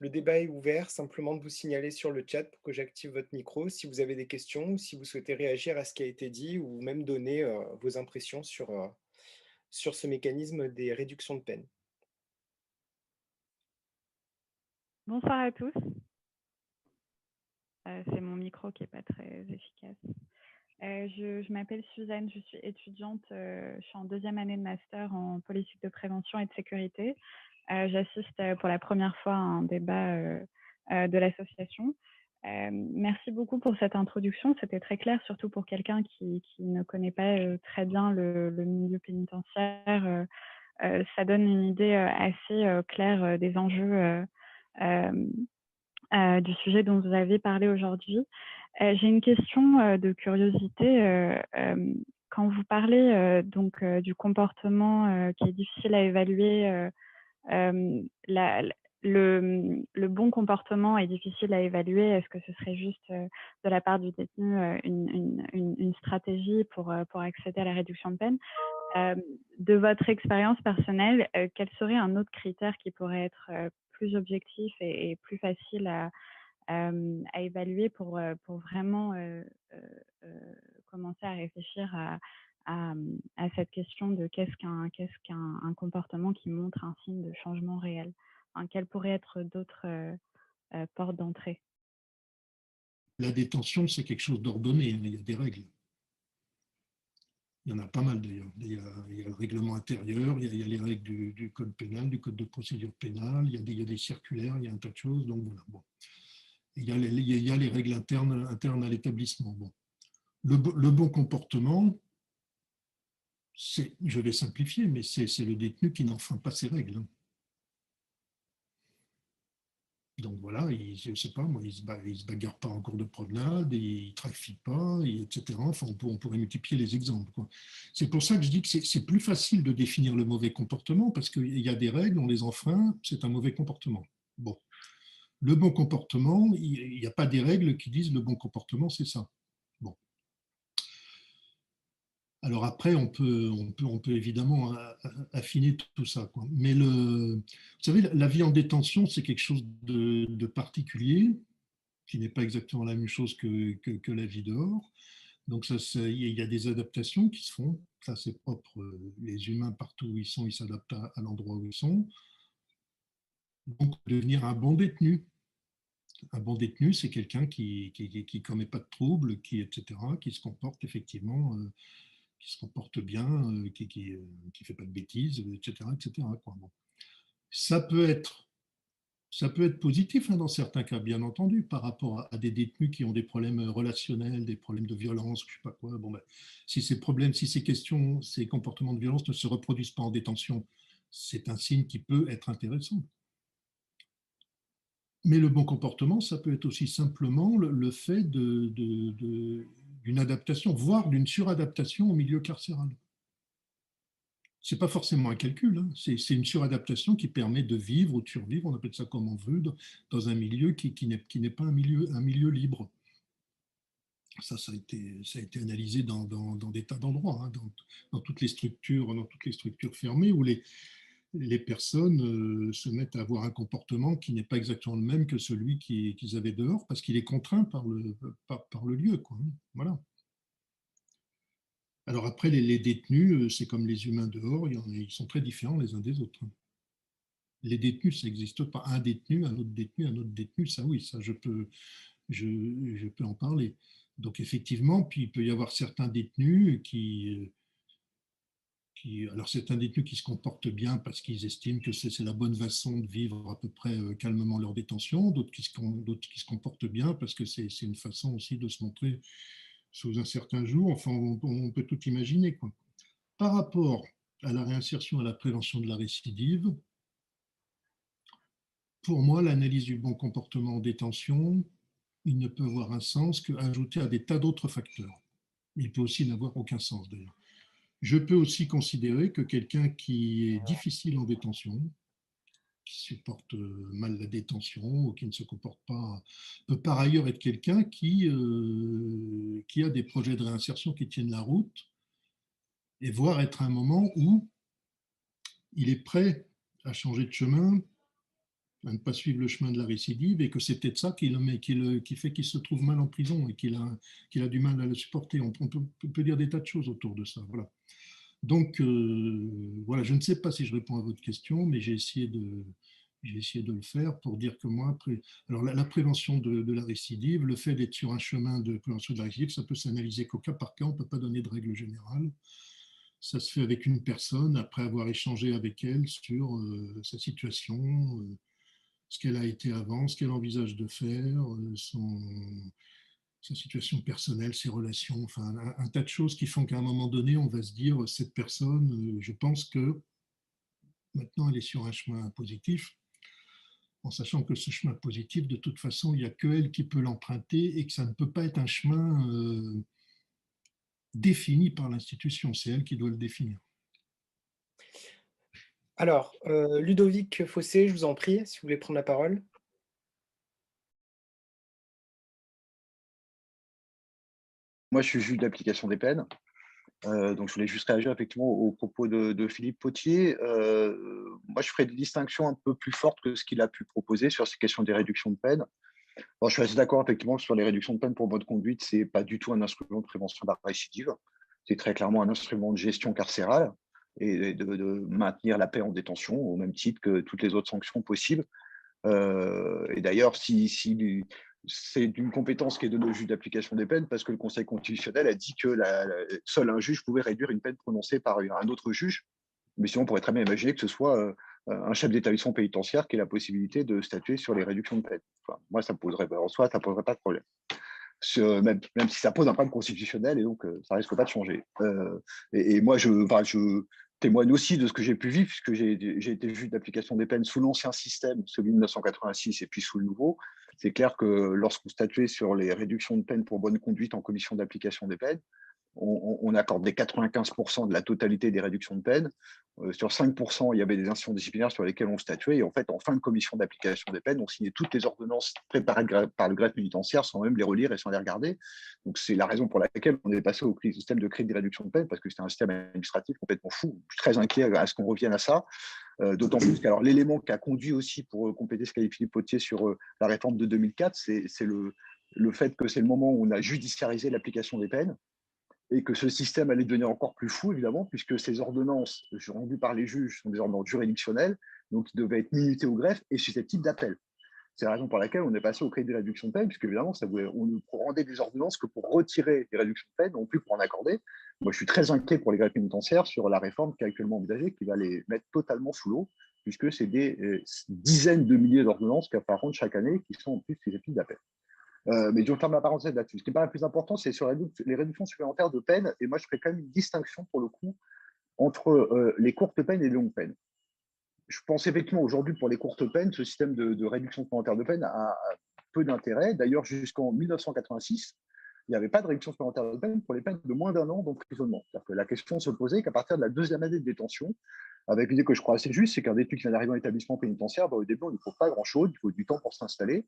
Le débat est ouvert, simplement de vous signaler sur le chat pour que j'active votre micro si vous avez des questions ou si vous souhaitez réagir à ce qui a été dit ou même donner vos impressions sur ce mécanisme des réductions de peine. Bonsoir à tous. C'est mon micro qui n'est pas très efficace. Je m'appelle Suzanne, je suis étudiante, je suis en 2e année de master en politique de prévention et de sécurité. J'assiste pour la première fois à un débat de l'association. Merci beaucoup pour cette introduction, c'était très clair, surtout pour quelqu'un qui ne connaît pas très bien le milieu pénitentiaire. Ça donne une idée assez claire des enjeux du sujet dont vous avez parlé aujourd'hui. J'ai une question de curiosité. Quand vous parlez du comportement qui est difficile à évaluer, le bon comportement est difficile à évaluer. Est-ce que ce serait juste de la part du détenu une stratégie pour accéder à la réduction de peine? De votre expérience personnelle, quel serait un autre critère qui pourrait être plus objectif et plus facile à évaluer pour vraiment commencer à réfléchir à cette question de qu'est-ce qu'un comportement qui montre un signe de changement réel? Enfin, quelles pourraient être d'autres portes d'entrée? La détention, c'est quelque chose d'ordonné, il y a des règles. Il y en a pas mal d'ailleurs. Il y a le règlement intérieur, il y a les règles du code pénal, du code de procédure pénale, il y a des circulaires, il y a un tas de choses. Donc voilà. Bon. Il y a les règles internes à l'établissement. Bon. Le bon comportement, je vais simplifier, mais c'est le détenu qui n'enfreint pas ses règles. Donc voilà, je ne sais pas, moi, il ne se bagarre pas en cours de promenade, il ne trafique pas, etc. Enfin, on pourrait multiplier les exemples. C'est pour ça que je dis que c'est plus facile de définir le mauvais comportement, parce qu'il y a des règles, on les enfreint, c'est un mauvais comportement. Bon. Le bon comportement, il n'y a pas des règles qui disent le bon comportement, c'est ça. Bon. Alors après, on peut évidemment affiner tout ça. Mais vous savez, la vie en détention, c'est quelque chose de particulier, qui n'est pas exactement la même chose que la vie dehors. Donc il y a des adaptations qui se font. Ça, c'est propre. Les humains, partout où ils sont, ils s'adaptent à l'endroit où ils sont. Donc, devenir un bon détenu. Un bon détenu, c'est quelqu'un qui commet pas de troubles, etc., qui se comporte effectivement qui se comporte bien, qui fait pas de bêtises, etc., etc. Quoi. Bon. Ça peut être positif dans certains cas, bien entendu, par rapport à des détenus qui ont des problèmes relationnels, des problèmes de violence, je sais pas quoi. Bon, ben, si ces questions, ces comportements de violence ne se reproduisent pas en détention, c'est un signe qui peut être intéressant. Mais le bon comportement, ça peut être aussi simplement le fait d'une adaptation, voire d'une suradaptation au milieu carcéral. C'est pas forcément un calcul, hein. C'est une suradaptation qui permet de vivre ou de survivre, on appelle ça comme on veut, dans un milieu qui n'est pas un milieu libre. Ça a été analysé dans des tas d'endroits, hein, dans toutes les structures fermées où les personnes se mettent à avoir un comportement qui n'est pas exactement le même que celui qu'ils avaient dehors, parce qu'il est contraint par le lieu, quoi. Voilà. Alors après, les détenus, c'est comme les humains dehors, ils sont très différents les uns des autres. Les détenus, ça n'existe pas. Un détenu, un autre détenu, un autre détenu, ça oui, ça je peux en parler. Donc effectivement, puis il peut y avoir certains détenus alors certains détenus qui se comportent bien parce qu'ils estiment que c'est la bonne façon de vivre à peu près calmement leur détention, d'autres qui se comportent bien parce que c'est une façon aussi de se montrer sous un certain jour. Enfin, on peut tout imaginer, quoi. Par rapport à la réinsertion, à la prévention de la récidive, pour moi, l'analyse du bon comportement en détention, il ne peut avoir un sens qu'ajouté à des tas d'autres facteurs. Il peut aussi n'avoir aucun sens d'ailleurs. Je peux aussi considérer que quelqu'un qui est difficile en détention, qui supporte mal la détention ou qui ne se comporte pas, peut par ailleurs être quelqu'un qui a des projets de réinsertion qui tiennent la route et voire être un moment où il est prêt à changer de chemin, à ne pas suivre le chemin de la récidive, et que c'est peut-être ça qui fait qu'il se trouve mal en prison et qu'il a du mal à le supporter. On peut dire des tas de choses autour de ça. Voilà. Donc, voilà, je ne sais pas si je réponds à votre question, mais j'ai essayé de le faire pour dire que moi, alors la prévention de la récidive, le fait d'être sur un chemin de prévention de la récidive, ça peut s'analyser qu'au cas par cas, on ne peut pas donner de règle générale. Ça se fait avec une personne après avoir échangé avec elle sur sa situation, ce qu'elle a été avant, ce qu'elle envisage de faire, sa situation personnelle, ses relations, enfin un tas de choses qui font qu'à un moment donné, on va se dire, cette personne, je pense que maintenant elle est sur un chemin positif, en sachant que ce chemin positif, de toute façon, il n'y a que elle qui peut l'emprunter et que ça ne peut pas être un chemin défini par l'institution, c'est elle qui doit le définir. Alors, Ludovic Fossé, je vous en prie, si vous voulez prendre la parole. Moi, je suis juge d'application des peines. Donc, je voulais juste réagir effectivement aux propos de Philippe Potier. Moi, je ferais des distinctions un peu plus fortes que ce qu'il a pu proposer sur ces questions des réductions de peine. Bon, je suis assez d'accord effectivement sur les réductions de peine pour bonne conduite, ce n'est pas du tout un instrument de prévention de la récidive. C'est très clairement un instrument de gestion carcérale et de maintenir la paix en détention au même titre que toutes les autres sanctions possibles. Et d'ailleurs, si c'est d'une compétence qui est donnée au juge d'application des peines, parce que le Conseil constitutionnel a dit que seul un juge pouvait réduire une peine prononcée par un autre juge. Mais sinon, on pourrait très bien imaginer que ce soit un chef d'établissement pénitentiaire qui ait la possibilité de statuer sur les réductions de peine. Enfin, moi, ça poserait, en soi, ça ne poserait pas de problème. Même si ça pose un problème constitutionnel, et donc ça risque pas de changer. Et moi, je témoigne aussi de ce que j'ai pu vivre, puisque j'ai été juge d'application des peines sous l'ancien système, celui de 1986, et puis sous le nouveau. C'est clair que lorsqu'on statuait sur les réductions de peine pour bonne conduite en commission d'application des peines, on accordait 95% de la totalité des réductions de peine. Sur 5%, il y avait des instances disciplinaires sur lesquelles on statuait. Et en fait, en fin de commission d'application des peines, on signait toutes les ordonnances préparées par le greffe pénitentiaire sans même les relire et sans les regarder. Donc, c'est la raison pour laquelle on est passé au système de crédit de réduction de peine, parce que c'était un système administratif complètement fou. Je suis très inquiet à ce qu'on revienne à ça. D'autant plus que l'élément qui a conduit aussi, pour compléter ce qu'a dit Philippe Potier sur la réforme de 2004, c'est le fait que c'est le moment où on a judiciarisé l'application des peines, et que ce système allait devenir encore plus fou, évidemment, puisque ces ordonnances rendues par les juges sont des ordonnances juridictionnelles, donc qui devaient être minutées au greffe et susceptibles d'appel. C'est la raison pour laquelle on est passé au crédit de réduction de peine, puisque évidemment, on ne rendait des ordonnances que pour retirer les réductions de peine, non plus pour en accorder. Moi, je suis très inquiet pour les greffes pénitentiaires sur la réforme qui est actuellement envisagée, qui va les mettre totalement sous l'eau, puisque c'est des dizaines de milliers d'ordonnances qui apparaissent chaque année, qui sont en plus susceptibles d'appel. Mais je ferme la parenthèse là-dessus. Ce qui est pas le plus important, c'est sur les réductions supplémentaires de peine. Et moi, je ferais quand même une distinction pour le coup entre les courtes peines et les longues peines. Je pense effectivement aujourd'hui pour les courtes peines, ce système de réduction supplémentaire de peine a peu d'intérêt. D'ailleurs, jusqu'en 1986, il n'y avait pas de réduction supplémentaire de peine pour les peines de moins d'1 an d'emprisonnement. C'est-à-dire que la question se posait qu'à partir de la deuxième année de détention, avec l'idée que je crois assez juste, c'est qu'un détenu qui vient d'arriver en établissement pénitentiaire, au début, il ne faut pas grand-chose, il faut du temps pour s'installer.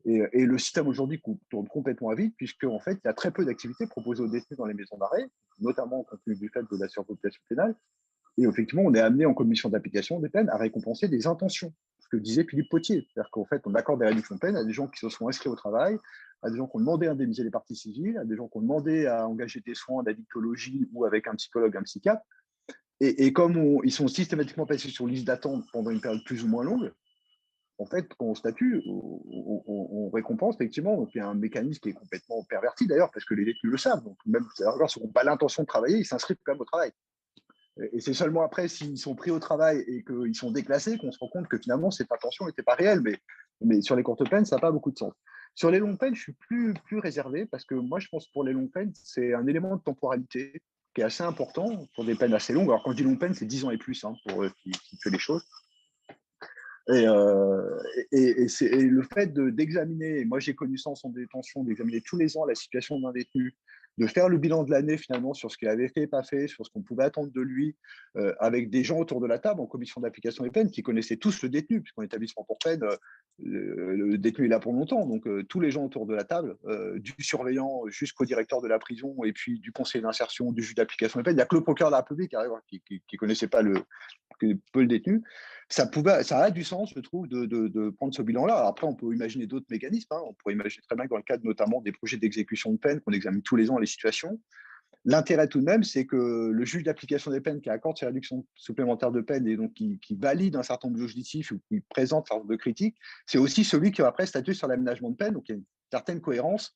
Et le système aujourd'hui tourne complètement à vide, puisqu'en fait, il y a très peu d'activités proposées aux détenus dans les maisons d'arrêt, notamment compte tenu du fait de la surpopulation pénale. Et effectivement, on est amené en commission d'application des peines à récompenser des intentions, ce que disait Philippe Potier. C'est-à-dire qu'en fait, on accorde des réductions de peine à des gens qui se sont inscrits au travail, à des gens qui ont demandé à indemniser les parties civiles, à des gens qui ont demandé à engager des soins d'addictologie ou avec un psychologue, un psychiatre. Et comme ils sont systématiquement passés sur liste d'attente pendant une période plus ou moins longue, en fait, quand on statue, on récompense effectivement. Donc, il y a un mécanisme qui est complètement perverti d'ailleurs, parce que les détenus le savent. Donc, même ceux qui n'ont pas l'intention de travailler, ils s'inscrivent quand même au travail. Et c'est seulement après, s'ils sont pris au travail et qu'ils sont déclassés, qu'on se rend compte que finalement, cette intention n'était pas réelle. Mais sur les courtes peines, ça n'a pas beaucoup de sens. Sur les longues peines, je suis plus réservé, parce que moi, je pense que pour les longues peines, c'est un élément de temporalité qui est assez important pour des peines assez longues. Alors, quand je dis longue peine, c'est 10 ans et plus, hein, pour situer les choses. Et le fait d'examiner, moi j'ai connu ça en centre de détention, d'examiner tous les ans la situation d'un détenu de faire le bilan de l'année finalement sur ce qu'il avait fait et pas fait, sur ce qu'on pouvait attendre de lui, avec des gens autour de la table en commission d'application des peines qui connaissaient tous le détenu, puisqu'en établissement pour peine, le détenu est là pour longtemps. Donc, tous les gens autour de la table, du surveillant jusqu'au directeur de la prison, et puis du conseiller d'insertion, du juge d'application des peines, il n'y a que le procureur de la République qui ne connaissait pas peu le détenu. Ça a du sens, je trouve, de prendre ce bilan-là. Après, on peut imaginer d'autres mécanismes. Hein. On pourrait imaginer très bien que dans le cadre notamment des projets d'exécution de peine, qu'on examine tous les ans les situations. L'intérêt tout de même, c'est que le juge d'application des peines qui accorde ces réductions supplémentaires de peine et donc qui valide un certain nombre d'objectifs ou qui présente un certain nombre de critiques, c'est aussi celui qui va après statuer sur l'aménagement de peine. Donc il y a une certaine cohérence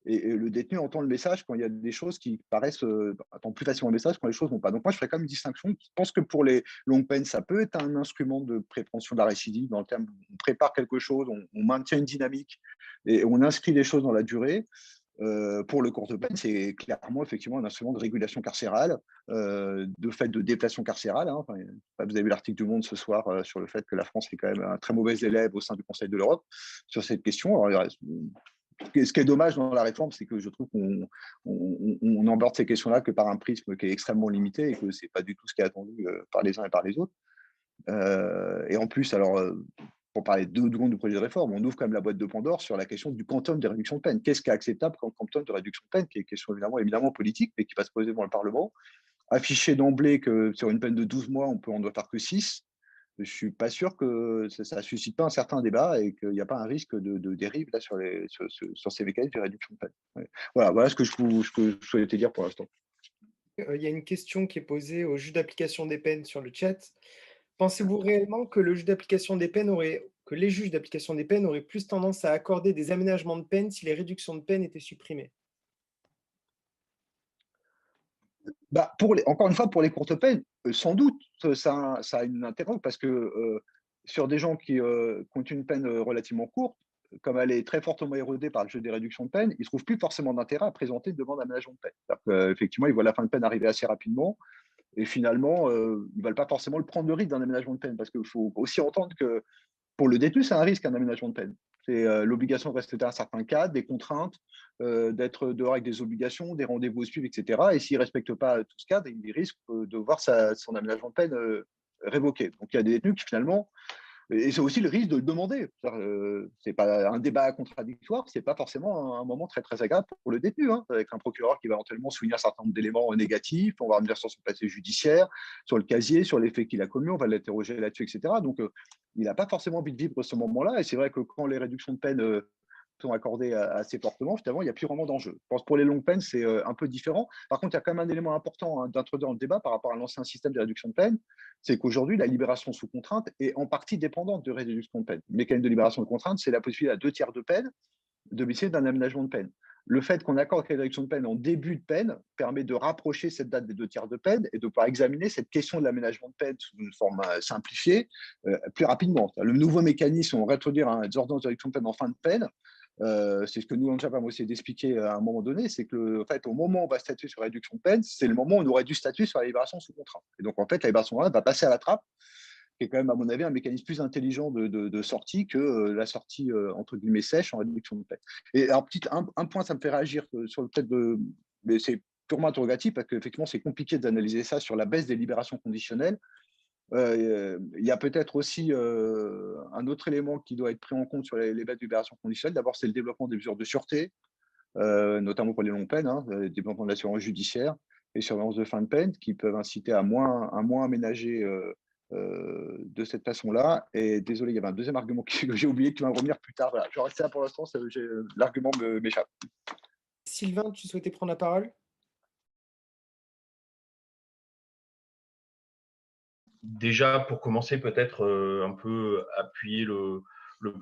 et le détenu entend le message quand il y a des choses qui paraissent, entend plus facilement le message quand les choses ne vont pas. Donc moi, je ferais quand même une distinction. Je pense que pour les longues peines, ça peut être un instrument de prévention de la récidive, dans le terme où on prépare quelque chose, on maintient une dynamique et on inscrit les choses dans la durée. Pour le courte peine, c'est clairement effectivement un instrument de régulation carcérale, de fait de déplacement carcéral. Hein. Enfin, vous avez vu l'article du Monde ce soir sur le fait que la France est quand même un très mauvais élève au sein du Conseil de l'Europe sur cette question. Alors, ce qui est dommage dans la réforme, c'est que je trouve qu'on n'aborde ces questions-là que par un prisme qui est extrêmement limité et que ce n'est pas du tout ce qui est attendu par les uns et par les autres. Et en plus, alors, pour parler 2 secondes du projet de réforme, on ouvre quand même la boîte de Pandore sur la question du quantum des réductions de peine. Qu'est-ce qui est acceptable comme quantum de réduction de peine, qui est une question évidemment politique, mais qui va se poser devant le Parlement. Afficher d'emblée que sur une peine de 12 mois, on ne doit faire que 6, je ne suis pas sûr que ça ne suscite pas un certain débat et qu'il n'y a pas un risque de dérive là, sur ces mécanismes de réduction de peine. Ouais. Voilà ce que je souhaitais dire pour l'instant. Il y a une question qui est posée au juge d'application des peines sur le chat. Pensez-vous réellement que les juges d'application des peines auraient plus tendance à accorder des aménagements de peine si les réductions de peine étaient supprimées? Encore une fois, pour les courtes peines, sans doute, ça a une intérêt parce que sur des gens qui ont une peine relativement courte, comme elle est très fortement érodée par le jeu des réductions de peine, ils ne trouvent plus forcément d'intérêt à présenter une demande d'aménagement de peine. Effectivement, ils voient la fin de peine arriver assez rapidement et finalement, ils ne veulent pas forcément le prendre le risque d'un aménagement de peine parce qu'il faut aussi entendre que pour le détenu, c'est un risque, un aménagement de peine. C'est l'obligation de respecter un certain cadre, des contraintes, d'être dehors avec des obligations, des rendez-vous à suivre, etc. Et s'il ne respecte pas tout ce cadre, il risque de voir son aménagement de peine révoqué. Donc il y a des détenus qui finalement, et c'est aussi le risque de le demander. C'est pas un débat contradictoire, c'est pas forcément un moment très très agréable pour le détenu, hein, avec un procureur qui va éventuellement souligner un certain nombre d'éléments négatifs, on va revenir sur son passé judiciaire, sur le casier, sur les faits qu'il a commis, on va l'interroger là-dessus, etc. Donc il n'a pas forcément envie de vivre ce moment-là, et c'est vrai que quand les réductions de peine sont accordées assez fortement, finalement, il n'y a plus vraiment d'enjeu. Je pense que pour les longues peines, c'est un peu différent. Par contre, il y a quand même un élément important d'introduire dans le débat par rapport à l'ancien système de réduction de peine, c'est qu'aujourd'hui, la libération sous contrainte est en partie dépendante de réduction de peine. Le mécanisme de libération de contrainte, c'est la possibilité à 2 tiers de peine de bénéficier d'un aménagement de peine. Le fait qu'on accorde la réduction de peine en début de peine permet de rapprocher cette date des 2 tiers de peine et de pouvoir examiner cette question de l'aménagement de peine sous une forme simplifiée plus rapidement. Le nouveau mécanisme, on va introduire des ordonnances de réduction de peine en fin de peine. C'est ce que nous, en Japon, on va essayer d'expliquer à un moment donné, c'est que en fait, au moment où on va statuer sur la réduction de peine, c'est le moment où on aurait dû statuer sur la libération sous contrainte. Et donc, en fait, la libération va passer à la trappe, qui est quand même, à mon avis, un mécanisme plus intelligent de sortie que la sortie, entre guillemets, sèche en réduction de peine. Et alors, un point, ça me fait réagir sur le fait de... Mais c'est purement interrogatif, parce qu'effectivement, c'est compliqué d'analyser ça sur la baisse des libérations conditionnelles. Il y a peut-être aussi un autre élément qui doit être pris en compte sur les baisses de libération conditionnelle. D'abord, c'est le développement des mesures de sûreté, notamment pour les longues peines, hein, le développement de l'assurance judiciaire et surveillance de fin de peine, qui peuvent inciter à moins aménager de cette façon-là. Et désolé, il y avait un deuxième argument que j'ai oublié, qui va revenir plus tard. Voilà, je vais rester là pour l'instant, l'argument m'échappe. Sylvain, tu souhaitais prendre la parole? Déjà, pour commencer, peut-être un peu appuyer le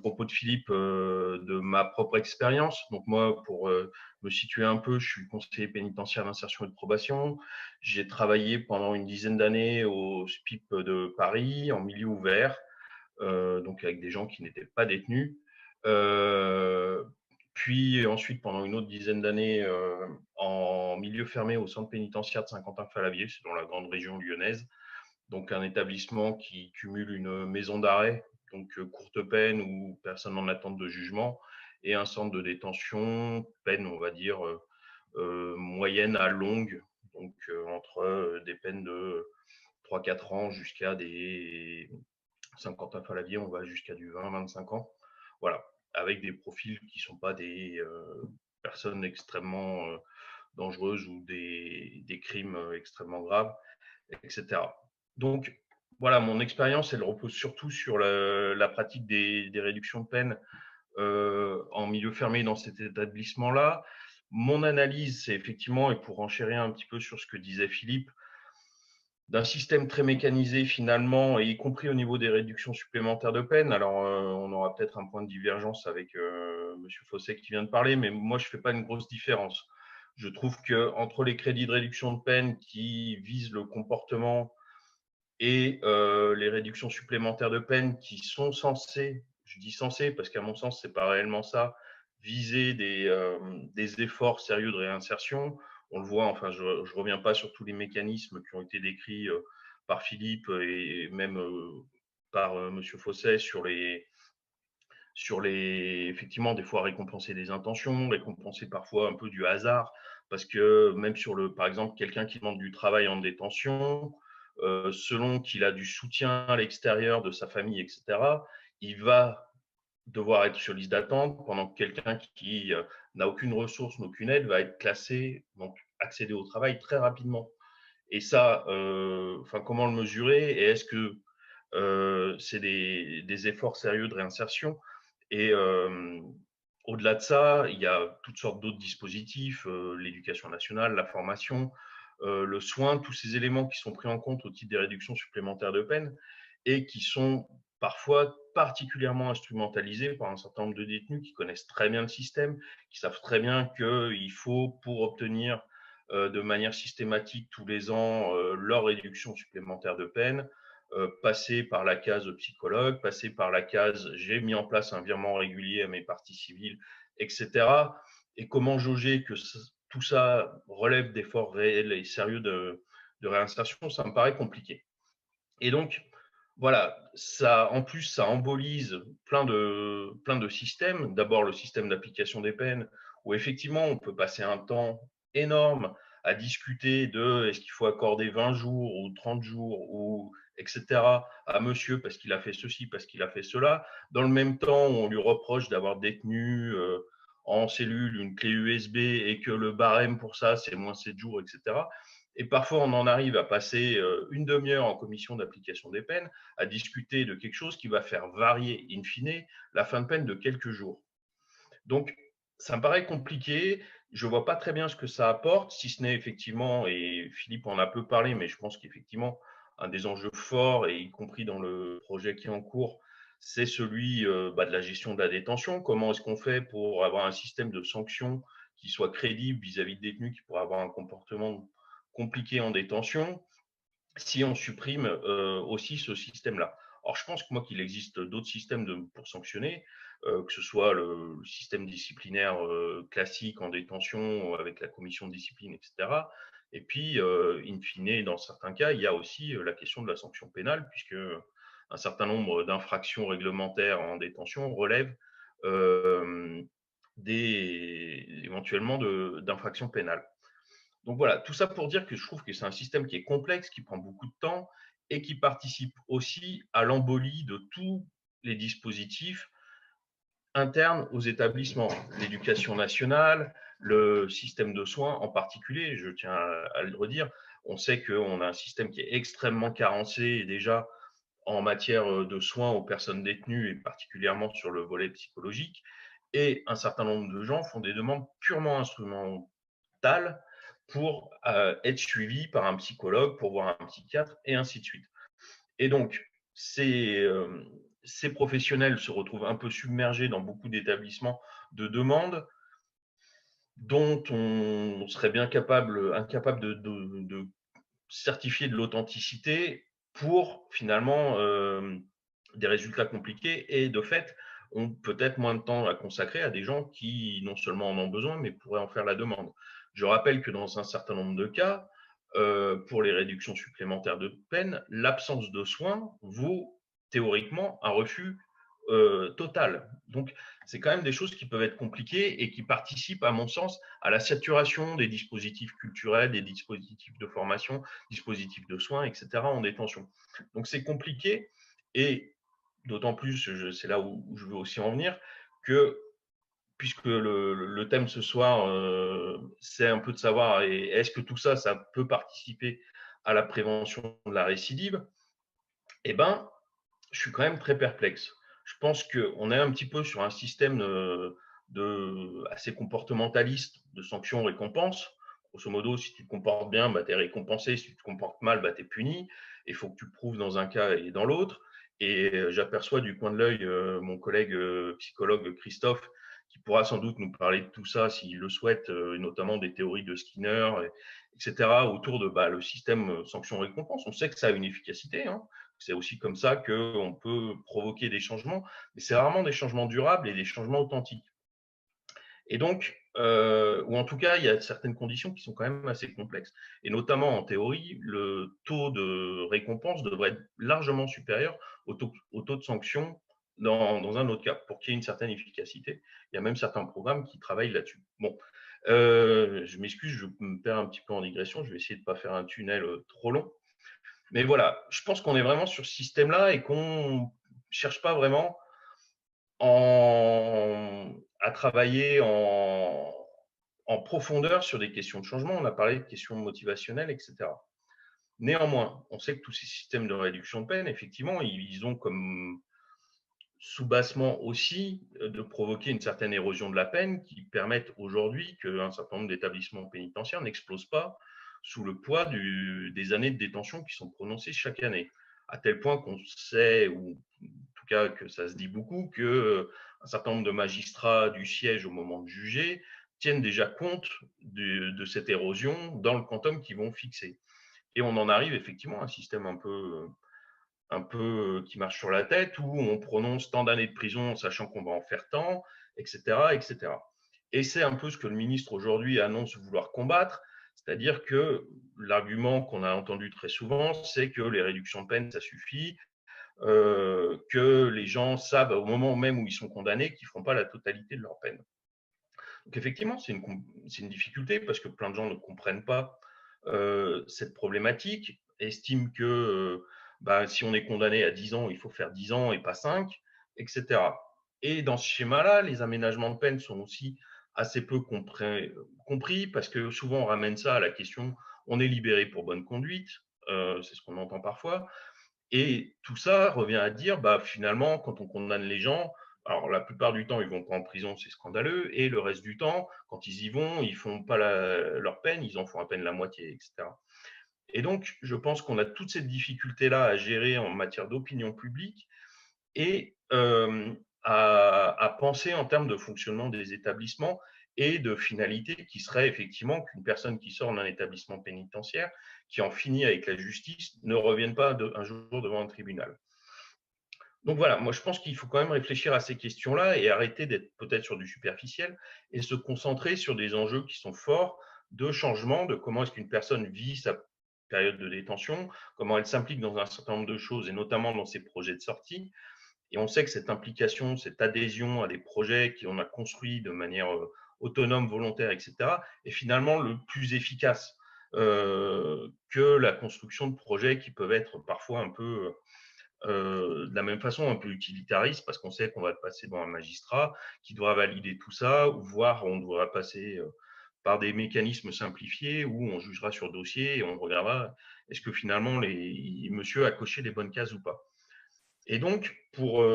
propos de Philippe de ma propre expérience. Donc moi, pour me situer un peu, je suis conseiller pénitentiaire d'insertion et de probation. J'ai travaillé pendant une dizaine d'années au SPIP de Paris, en milieu ouvert, donc avec des gens qui n'étaient pas détenus. Puis ensuite, pendant une autre dizaine d'années, en milieu fermé au centre pénitentiaire de Saint-Quentin-Fallavier, c'est dans la grande région lyonnaise. Donc un établissement qui cumule une maison d'arrêt, donc courte peine ou personne en attente de jugement, et un centre de détention, peine, on va dire, moyenne à longue, donc entre des peines de 3-4 ans jusqu'à des 50 ans à la vie, on va jusqu'à du 20-25 ans. Voilà, avec des profils qui ne sont pas des personnes extrêmement dangereuses ou des crimes extrêmement graves, etc. Donc, voilà, mon expérience, elle repose surtout sur la pratique des réductions de peine en milieu fermé dans cet établissement-là. Mon analyse, c'est effectivement, et pour enchérir un petit peu sur ce que disait Philippe, d'un système très mécanisé finalement, et y compris au niveau des réductions supplémentaires de peine. Alors, on aura peut-être un point de divergence avec M. Fosset qui vient de parler, mais moi, je ne fais pas une grosse différence. Je trouve qu'entre les crédits de réduction de peine qui visent le comportement et les réductions supplémentaires de peine qui sont censées, je dis censées parce qu'à mon sens, ce n'est pas réellement ça, viser des efforts sérieux de réinsertion. On le voit, enfin, je ne reviens pas sur tous les mécanismes qui ont été décrits par Philippe et même par M. Fosset sur effectivement, des fois récompenser des intentions, récompenser parfois un peu du hasard, parce que même par exemple, quelqu'un qui demande du travail en détention, selon qu'il a du soutien à l'extérieur de sa famille, etc., il va devoir être sur liste d'attente, pendant que quelqu'un qui n'a aucune ressource, aucune aide, va être classé, donc accéder au travail très rapidement. Et ça, comment le mesurer? Et est-ce que c'est des efforts sérieux de réinsertion? Et au-delà de ça, il y a toutes sortes d'autres dispositifs, l'éducation nationale, la formation, le soin, tous ces éléments qui sont pris en compte au titre des réductions supplémentaires de peine et qui sont parfois particulièrement instrumentalisés par un certain nombre de détenus qui connaissent très bien le système, qui savent très bien qu'il faut, pour obtenir de manière systématique tous les ans leur réduction supplémentaire de peine, passer par la case psychologue, passer par la case j'ai mis en place un virement régulier à mes parties civiles, etc. Et comment jauger que tout ça relève d'efforts réels et sérieux de réinsertion, ça me paraît compliqué. Et donc, voilà, en plus, ça embolise plein de systèmes. D'abord, le système d'application des peines, où effectivement, on peut passer un temps énorme à discuter de est-ce qu'il faut accorder 20 jours ou 30 jours, ou etc. à monsieur parce qu'il a fait ceci, parce qu'il a fait cela. Dans le même temps, on lui reproche d'avoir détenu en cellule une clé USB et que le barème pour ça, c'est moins 7 jours, etc. Et parfois, on en arrive à passer une demi-heure en commission d'application des peines à discuter de quelque chose qui va faire varier, in fine, la fin de peine de quelques jours. Donc, ça me paraît compliqué. Je ne vois pas très bien ce que ça apporte, si ce n'est effectivement, et Philippe en a peu parlé, mais je pense qu'effectivement, un des enjeux forts, et y compris dans le projet qui est en cours, c'est celui de la gestion de la détention. Comment est-ce qu'on fait pour avoir un système de sanctions qui soit crédible vis-à-vis de détenus qui pourraient avoir un comportement compliqué en détention, si on supprime aussi ce système-là. Or, je pense qu'il existe d'autres systèmes pour sanctionner, que ce soit le système disciplinaire classique en détention avec la commission de discipline, etc. Et puis, in fine, dans certains cas, il y a aussi la question de la sanction pénale, puisque un certain nombre d'infractions réglementaires en détention relèvent éventuellement d'infractions pénales. Donc voilà, tout ça pour dire que je trouve que c'est un système qui est complexe, qui prend beaucoup de temps et qui participe aussi à l'embolie de tous les dispositifs internes aux établissements. L'éducation nationale, le système de soins en particulier, je tiens à le redire, on sait qu'on a un système qui est extrêmement carencé et déjà en matière de soins aux personnes détenues et particulièrement sur le volet psychologique. Et un certain nombre de gens font des demandes purement instrumentales pour être suivi par un psychologue, pour voir un psychiatre, et ainsi de suite. Et donc, ces professionnels se retrouvent un peu submergés dans beaucoup d'établissements de demandes dont on serait bien incapable de certifier de l'authenticité pour finalement des résultats compliqués et de fait, ont peut-être moins de temps à consacrer à des gens qui non seulement en ont besoin, mais pourraient en faire la demande. Je rappelle que dans un certain nombre de cas, pour les réductions supplémentaires de peine, l'absence de soins vaut théoriquement un refus totale. Donc, c'est quand même des choses qui peuvent être compliquées et qui participent, à mon sens, à la saturation des dispositifs culturels, des dispositifs de formation, dispositifs de soins, etc. en détention. Donc, c'est compliqué et d'autant plus, c'est là où je veux aussi en venir, que puisque le thème ce soir, c'est un peu de savoir est-ce que tout ça, ça peut participer à la prévention de la récidive, eh ben, je suis quand même très perplexe. Je pense qu'on est un petit peu sur un système assez comportementaliste de sanctions-récompenses. Grosso modo, si tu te comportes bien, bah, tu es récompensé. Si tu te comportes mal, bah, tu es puni. Il faut que tu prouves dans un cas et dans l'autre. Et j'aperçois du coin de l'œil mon collègue psychologue Christophe, qui pourra sans doute nous parler de tout ça s'il le souhaite, notamment des théories de Skinner, etc., autour de le système sanction-récompense. On sait que ça a une efficacité, hein. C'est aussi comme ça qu'on peut provoquer des changements, mais c'est rarement des changements durables et des changements authentiques. Et donc, ou en tout cas, il y a certaines conditions qui sont quand même assez complexes. Et notamment en théorie, le taux de récompense devrait être largement supérieur au taux de sanction dans un autre cas, pour qu'il y ait une certaine efficacité. Il y a même certains programmes qui travaillent là-dessus. Bon, je m'excuse, je me perds un petit peu en digression, je vais essayer de ne pas faire un tunnel trop long. Mais voilà, je pense qu'on est vraiment sur ce système-là et qu'on ne cherche pas vraiment à travailler en profondeur sur des questions de changement. On a parlé de questions motivationnelles, etc. Néanmoins, on sait que tous ces systèmes de réduction de peine, effectivement, ils ont comme sous-bassement aussi de provoquer une certaine érosion de la peine qui permettent aujourd'hui qu'un certain nombre d'établissements pénitentiaires n'explosent pas sous le poids des années de détention qui sont prononcées chaque année. À tel point qu'on sait, ou en tout cas que ça se dit beaucoup, qu'un certain nombre de magistrats du siège au moment de juger tiennent déjà compte de cette érosion dans le quantum qu'ils vont fixer. Et on en arrive effectivement à un système un peu qui marche sur la tête, où on prononce tant d'années de prison, sachant qu'on va en faire tant, etc., etc. Et c'est un peu ce que le ministre aujourd'hui annonce vouloir combattre, c'est-à-dire que l'argument qu'on a entendu très souvent, c'est que les réductions de peine, ça suffit, que les gens savent au moment même où ils sont condamnés qu'ils ne feront pas la totalité de leur peine. Donc effectivement, c'est une difficulté parce que plein de gens ne comprennent pas cette problématique, estiment que si on est condamné à 10 ans, il faut faire 10 ans et pas 5, etc. Et dans ce schéma-là, les aménagements de peine sont aussi assez peu compris parce que souvent on ramène ça à la question on est libéré pour bonne conduite, c'est ce qu'on entend parfois, et tout ça revient à dire finalement quand on condamne les gens, alors la plupart du temps ils vont pas en prison, c'est scandaleux, et le reste du temps quand ils y vont, ils font pas leur peine, ils en font à peine la moitié, etc. Et donc, je pense qu'on a toute cette difficulté-là à gérer en matière d'opinion publique et à penser en termes de fonctionnement des établissements et de finalité qui serait effectivement qu'une personne qui sort d'un établissement pénitentiaire, qui en finit avec la justice, ne revienne pas un jour devant un tribunal. Donc voilà, moi je pense qu'il faut quand même réfléchir à ces questions-là et arrêter d'être peut-être sur du superficiel et se concentrer sur des enjeux qui sont forts de changement, de comment est-ce qu'une personne vit sa période de détention, comment elle s'implique dans un certain nombre de choses et notamment dans ses projets de sortie. Et on sait que cette implication, cette adhésion à des projets qu'on a construits de manière autonome, volontaire, etc., est finalement le plus efficace que la construction de projets qui peuvent être parfois un peu de la même façon un peu utilitariste, parce qu'on sait qu'on va passer devant un magistrat qui devra valider tout ça, voire on devra passer par des mécanismes simplifiés où on jugera sur dossier et on regardera est-ce que finalement monsieur a coché les bonnes cases ou pas. Et donc, pour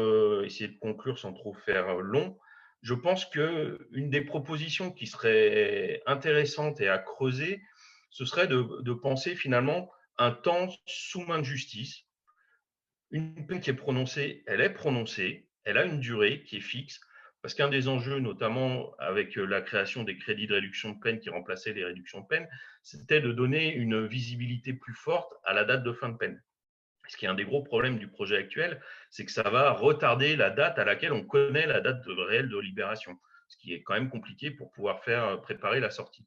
essayer de conclure sans trop faire long, je pense qu'une des propositions qui serait intéressante et à creuser, ce serait de penser finalement un temps sous main de justice. Une peine qui est prononcée, elle a une durée qui est fixe, parce qu'un des enjeux, notamment avec la création des crédits de réduction de peine qui remplaçaient les réductions de peine, c'était de donner une visibilité plus forte à la date de fin de peine. Ce qui est un des gros problèmes du projet actuel, c'est que ça va retarder la date à laquelle on connaît la date réelle de libération, ce qui est quand même compliqué pour pouvoir préparer la sortie.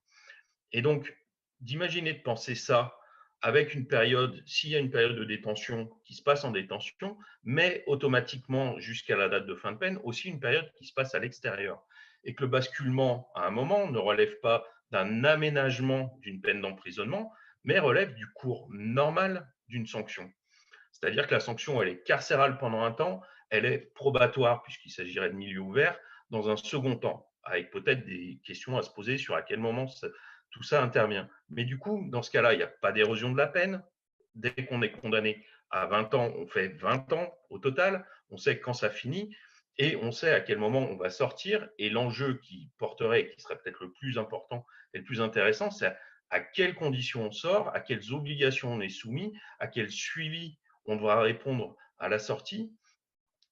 Et donc, d'imaginer de penser ça avec une période, s'il y a une période de détention qui se passe en détention, mais automatiquement jusqu'à la date de fin de peine, aussi une période qui se passe à l'extérieur. Et que le basculement, à un moment, ne relève pas d'un aménagement d'une peine d'emprisonnement, mais relève du cours normal d'une sanction. C'est-à-dire que la sanction, elle est carcérale pendant un temps, elle est probatoire, puisqu'il s'agirait de milieu ouvert, dans un second temps, avec peut-être des questions à se poser sur à quel moment tout ça intervient. Mais du coup, dans ce cas-là, il n'y a pas d'érosion de la peine. Dès qu'on est condamné à 20 ans, on fait 20 ans au total. On sait quand ça finit et on sait à quel moment on va sortir. Et l'enjeu qui porterait, qui serait peut-être le plus important et le plus intéressant, c'est à quelles conditions on sort, à quelles obligations on est soumis, à quel suivi on devra répondre à la sortie.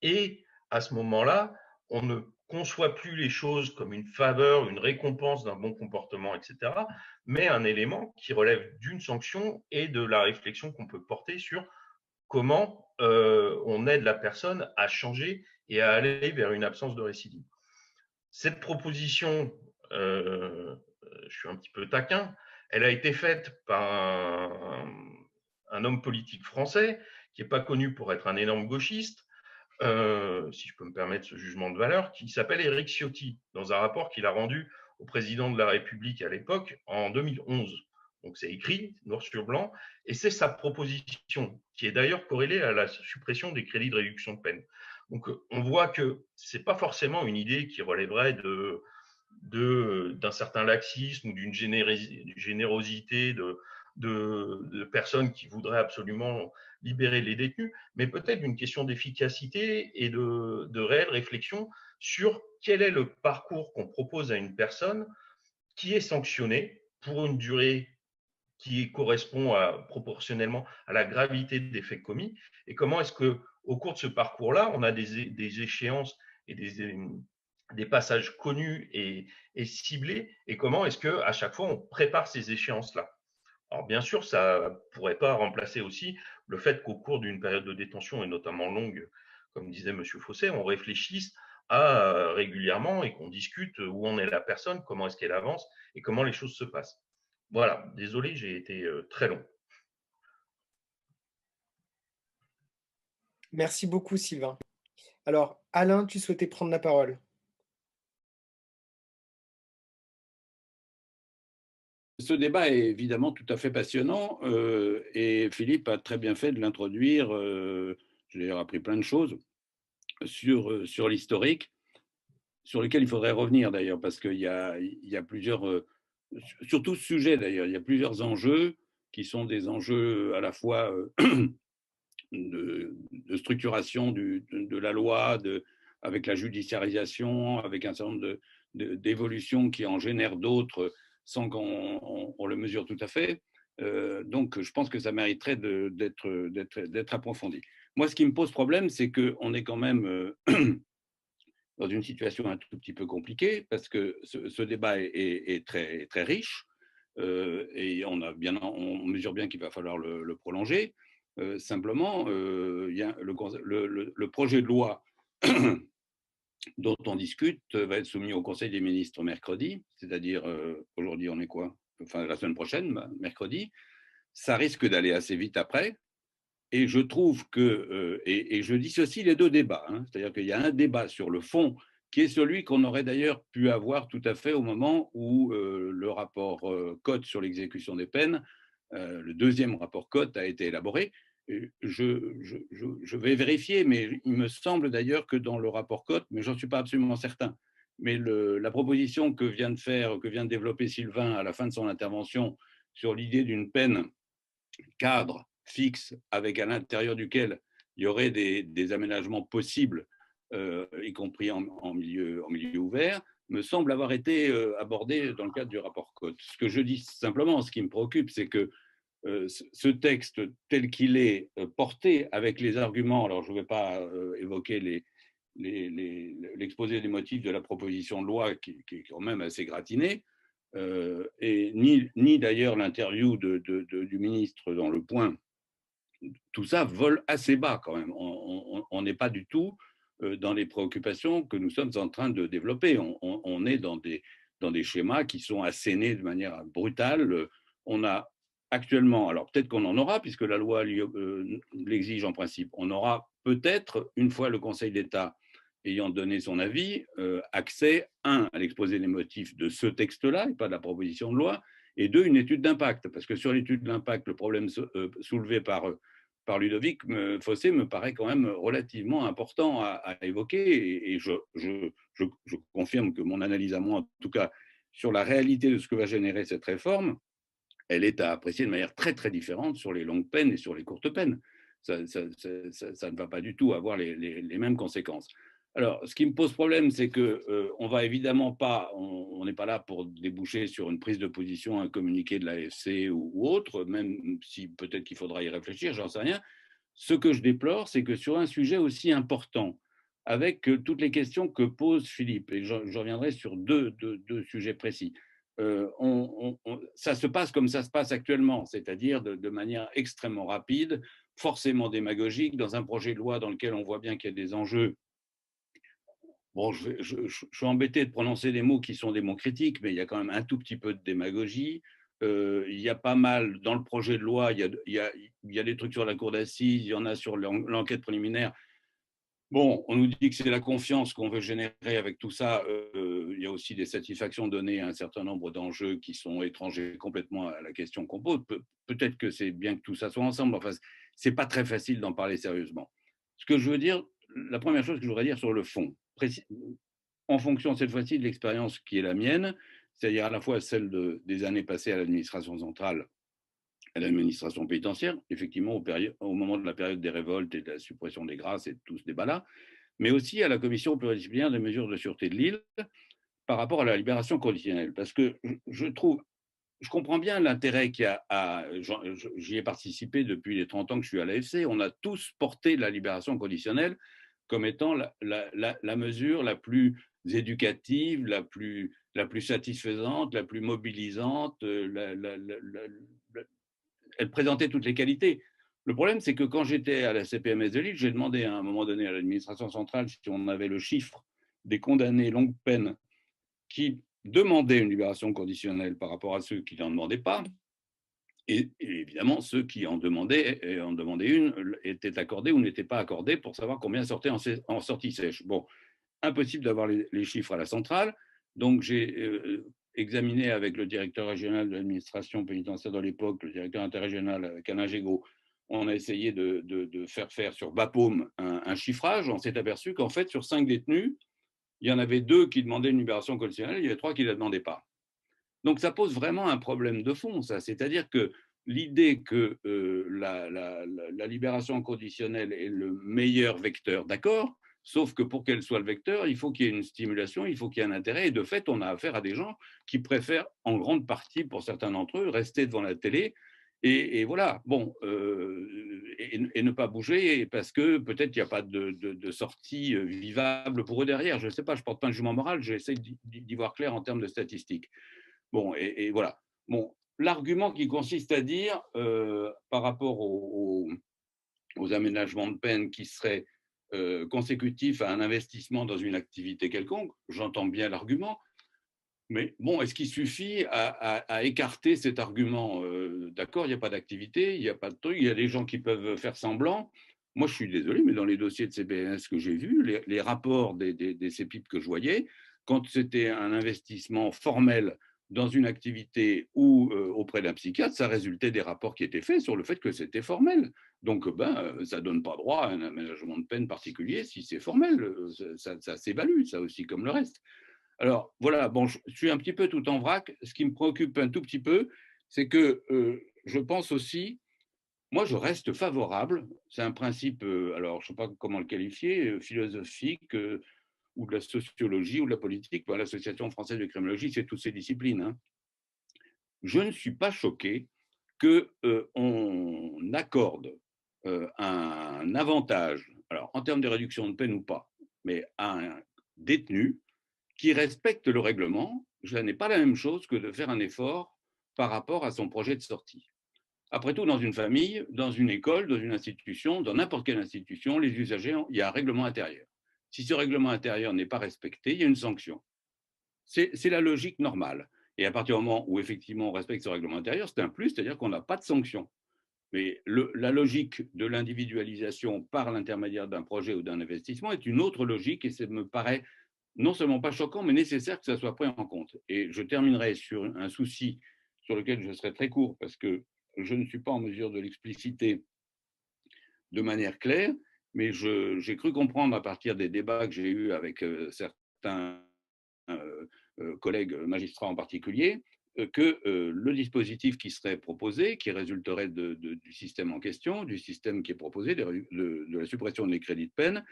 Et à ce moment-là, on ne conçoit plus les choses comme une faveur, une récompense d'un bon comportement, etc., mais un élément qui relève d'une sanction et de la réflexion qu'on peut porter sur comment on aide la personne à changer et à aller vers une absence de récidive. Cette proposition, je suis un petit peu taquin, elle a été faite par un homme politique français qui n'est pas connu pour être un énorme gauchiste, si je peux me permettre ce jugement de valeur, qui s'appelle Éric Ciotti, dans un rapport qu'il a rendu au président de la République à l'époque, en 2011. Donc c'est écrit, noir sur blanc, et c'est sa proposition, qui est d'ailleurs corrélée à la suppression des crédits de réduction de peine. Donc on voit que ce n'est pas forcément une idée qui relèverait d'un certain laxisme ou d'une générosité de personnes qui voudraient absolument libérer les détenus, mais peut-être une question d'efficacité et de réelle réflexion sur quel est le parcours qu'on propose à une personne qui est sanctionnée pour une durée qui correspond proportionnellement à la gravité des faits commis, et comment est-ce qu'au cours de ce parcours-là, on a des échéances et des passages connus et ciblés, et comment est-ce qu'à chaque fois, on prépare ces échéances-là. Alors bien sûr, ça ne pourrait pas remplacer aussi le fait qu'au cours d'une période de détention, et notamment longue, comme disait M. Fossé, on réfléchisse régulièrement et qu'on discute où en est la personne, comment est-ce qu'elle avance et comment les choses se passent. Voilà, désolé, j'ai été très long. Merci beaucoup, Sylvain. Alors, Alain, tu souhaitais prendre la parole. Ce débat est évidemment tout à fait passionnant et Philippe a très bien fait de l'introduire. J'ai appris plein de choses sur l'historique, sur lequel il faudrait revenir d'ailleurs, parce qu'il y a plusieurs, sur tout ce sujet d'ailleurs, il y a plusieurs enjeux qui sont des enjeux à la fois de structuration de la loi, avec la judiciarisation, avec un certain nombre d'évolutions qui en génèrent d'autres sans qu'on le mesure tout à fait. Donc, je pense que ça mériterait d'être approfondi. Moi, ce qui me pose problème, c'est qu'on est quand même dans une situation un tout petit peu compliquée, parce que ce débat est très, très riche, et on mesure bien qu'il va falloir le prolonger. Simplement, il y a le projet de loi dont on discute va être soumis au Conseil des ministres mercredi, c'est-à-dire aujourd'hui on est quoi? Enfin la semaine prochaine, mercredi. Ça risque d'aller assez vite après. Et je trouve que, et je dissocie les deux débats, hein, c'est-à-dire qu'il y a un débat sur le fond qui est celui qu'on aurait d'ailleurs pu avoir tout à fait au moment où le rapport Cotte sur l'exécution des peines, le deuxième rapport Cotte a été élaboré. Je vais vérifier, mais il me semble d'ailleurs que dans le rapport Cotte, mais j'en suis pas absolument certain, mais la proposition que vient de développer Sylvain à la fin de son intervention sur l'idée d'une peine cadre fixe avec à l'intérieur duquel il y aurait des aménagements possibles, y compris en milieu ouvert, me semble avoir été abordé dans le cadre du rapport Cotte. Ce que je dis simplement, ce qui me préoccupe, c'est que ce texte tel qu'il est porté avec les arguments, alors je ne vais pas évoquer l'exposé des motifs de la proposition de loi qui est quand même assez gratiné, et ni d'ailleurs l'interview du ministre dans Le Point, tout ça vole assez bas quand même. On n'est pas du tout dans les préoccupations que nous sommes en train de développer. On est dans des schémas qui sont assénés de manière brutale. On a actuellement, alors peut-être qu'on en aura, puisque la loi l'exige en principe, on aura peut-être, une fois le Conseil d'État ayant donné son avis, accès, à l'exposé des motifs de ce texte-là, et pas de la proposition de loi, et deux, une étude d'impact. Parce que sur l'étude d'impact, le problème soulevé par Ludovic Fossé me paraît quand même relativement important à évoquer. Et je confirme que mon analyse à moi, en tout cas, sur la réalité de ce que va générer cette réforme, elle est à apprécier de manière très, très différente sur les longues peines et sur les courtes peines. Ça ne va pas du tout avoir les mêmes conséquences. Alors, ce qui me pose problème, c'est qu'on va évidemment pas, on n'est pas là pour déboucher sur une prise de position, un communiqué de l'AFC ou autre, même si peut-être qu'il faudra y réfléchir, j'en sais rien. Ce que je déplore, c'est que sur un sujet aussi important, avec toutes les questions que pose Philippe, et je reviendrai sur deux sujets précis, ça se passe comme ça se passe actuellement, c'est-à-dire de manière extrêmement rapide, forcément démagogique, dans un projet de loi dans lequel on voit bien qu'il y a des enjeux. Bon, je suis embêté de prononcer des mots qui sont des mots critiques, mais il y a quand même un tout petit peu de démagogie. Il y a pas mal, dans le projet de loi, il y a des trucs sur la cour d'assises, il y en a sur l'enquête préliminaire. Bon, on nous dit que c'est la confiance qu'on veut générer avec tout ça. Il y a aussi des satisfactions données à un certain nombre d'enjeux qui sont étrangers complètement à la question qu'on pose. Peut-être que c'est bien que tout ça soit ensemble. Enfin, c'est pas très facile d'en parler sérieusement. Ce que je veux dire, la première chose que je voudrais dire sur le fond, en fonction cette fois-ci de l'expérience qui est la mienne, c'est-à-dire à la fois celle des années passées à l'administration centrale, à l'administration pénitentiaire, effectivement au moment de la période des révoltes et de la suppression des grâces et de tout ce débat-là, mais aussi à la commission pluridisciplinaire des mesures de sûreté de l'île par rapport à la libération conditionnelle. Parce que je comprends bien l'intérêt qu'il y a j'y ai participé depuis les 30 ans que je suis à l'AFC, on a tous porté la libération conditionnelle comme étant la mesure la plus éducative, la plus satisfaisante, la plus mobilisante, elle présentait toutes les qualités. Le problème, c'est que quand j'étais à la CPMS de Lille, j'ai demandé à un moment donné à l'administration centrale si on avait le chiffre des condamnés longue peine qui demandaient une libération conditionnelle par rapport à ceux qui n'en demandaient pas. Et évidemment, ceux qui en demandaient une étaient accordés ou n'étaient pas accordés pour savoir combien sortaient en sortie sèche. Bon, impossible d'avoir les chiffres à la centrale. Donc, j'ai examiné avec le directeur régional de l'administration pénitentiaire de l'époque, le directeur interrégional avec Alain Gégaud, on a essayé de faire sur Bapaume un chiffrage. On s'est aperçu qu'en fait, sur 5 détenus, il y en avait 2 qui demandaient une libération conditionnelle, il y avait 3 qui ne la demandaient pas. Donc, ça pose vraiment un problème de fond, ça. C'est-à-dire que l'idée que la libération conditionnelle est le meilleur vecteur, d'accord, sauf que pour qu'elle soit le vecteur, il faut qu'il y ait une stimulation, il faut qu'il y ait un intérêt. Et de fait, on a affaire à des gens qui préfèrent, en grande partie, pour certains d'entre eux, rester devant la télé. Et voilà, bon, et ne pas bouger parce que peut-être il n'y a pas de sortie vivable pour eux derrière. Je ne sais pas, je ne porte pas un jugement moral, j'essaie d'y voir clair en termes de statistiques. Bon, et voilà. Bon, l'argument qui consiste à dire, par rapport aux aménagements de peine qui seraient consécutifs à un investissement dans une activité quelconque, j'entends bien l'argument, mais bon, est-ce qu'il suffit à écarter cet argument? D'accord, il n'y a pas d'activité, il n'y a pas de truc, il y a des gens qui peuvent faire semblant. Moi, je suis désolé, mais dans les dossiers de CPNS que j'ai vus, les rapports des CPIP que je voyais, quand c'était un investissement formel dans une activité ou auprès d'un psychiatre, ça résultait des rapports qui étaient faits sur le fait que c'était formel. Donc, ça ne donne pas droit à un aménagement de peine particulier si c'est formel. Ça s'évalue, ça aussi, comme le reste. Alors, voilà, bon, je suis un petit peu tout en vrac. Ce qui me préoccupe un tout petit peu, c'est que je pense aussi, moi, je reste favorable. C'est un principe, alors, je ne sais pas comment le qualifier, philosophique, ou de la sociologie ou de la politique. Bon, l'Association française de criminologie, c'est toutes ces disciplines. Hein. Je ne suis pas choqué qu'on accorde un avantage, alors en termes de réduction de peine ou pas, mais à un détenu qui respecte le règlement. Ce n'est pas la même chose que de faire un effort par rapport à son projet de sortie. Après tout, dans une famille, dans une école, dans une institution, dans n'importe quelle institution, les usagers, il y a un règlement intérieur. Si ce règlement intérieur n'est pas respecté, il y a une sanction. C'est la logique normale. Et à partir du moment où effectivement on respecte ce règlement intérieur, c'est un plus, c'est-à-dire qu'on n'a pas de sanction. Mais la logique de l'individualisation par l'intermédiaire d'un projet ou d'un investissement est une autre logique et ça me paraît non seulement pas choquant, mais nécessaire que ça soit pris en compte. Et je terminerai sur un souci sur lequel je serai très court parce que je ne suis pas en mesure de l'expliciter de manière claire, mais j'ai cru comprendre à partir des débats que j'ai eus avec certains collègues magistrats en particulier, que le dispositif qui serait proposé, qui résulterait du système en question, du système qui est proposé, de la suppression des crédits de peine,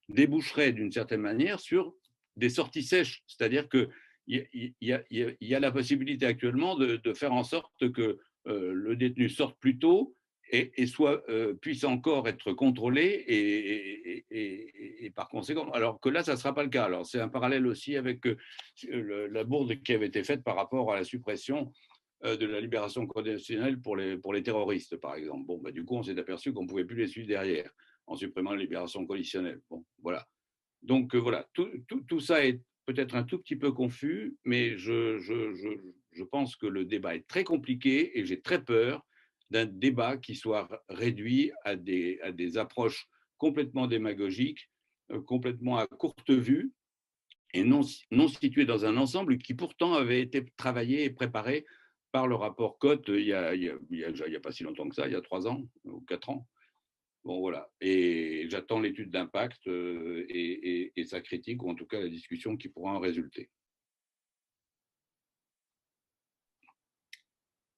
déboucherait d'une certaine manière sur des sorties sèches. C'est-à-dire qu'il y a la possibilité actuellement de faire en sorte que le détenu sorte plus tôt et puisse encore être contrôlé et par conséquent, alors que là, ça ne sera pas le cas. Alors, c'est un parallèle aussi avec la bourde qui avait été faite par rapport à la suppression de la libération conditionnelle pour les terroristes, par exemple. Bon, bah, du coup, on s'est aperçu qu'on ne pouvait plus les suivre derrière en supprimant la libération conditionnelle. Bon, voilà. Donc, voilà, tout ça est peut-être un tout petit peu confus, mais je pense que le débat est très compliqué et j'ai très peur d'un débat qui soit réduit à des approches complètement démagogiques, complètement à courte vue et non situées dans un ensemble qui pourtant avait été travaillé et préparé par le rapport Cotte il y a pas si longtemps que ça, il y a 3 ans ou 4 ans. Bon, voilà. Et j'attends l'étude d'impact et sa critique, ou en tout cas la discussion qui pourra en résulter.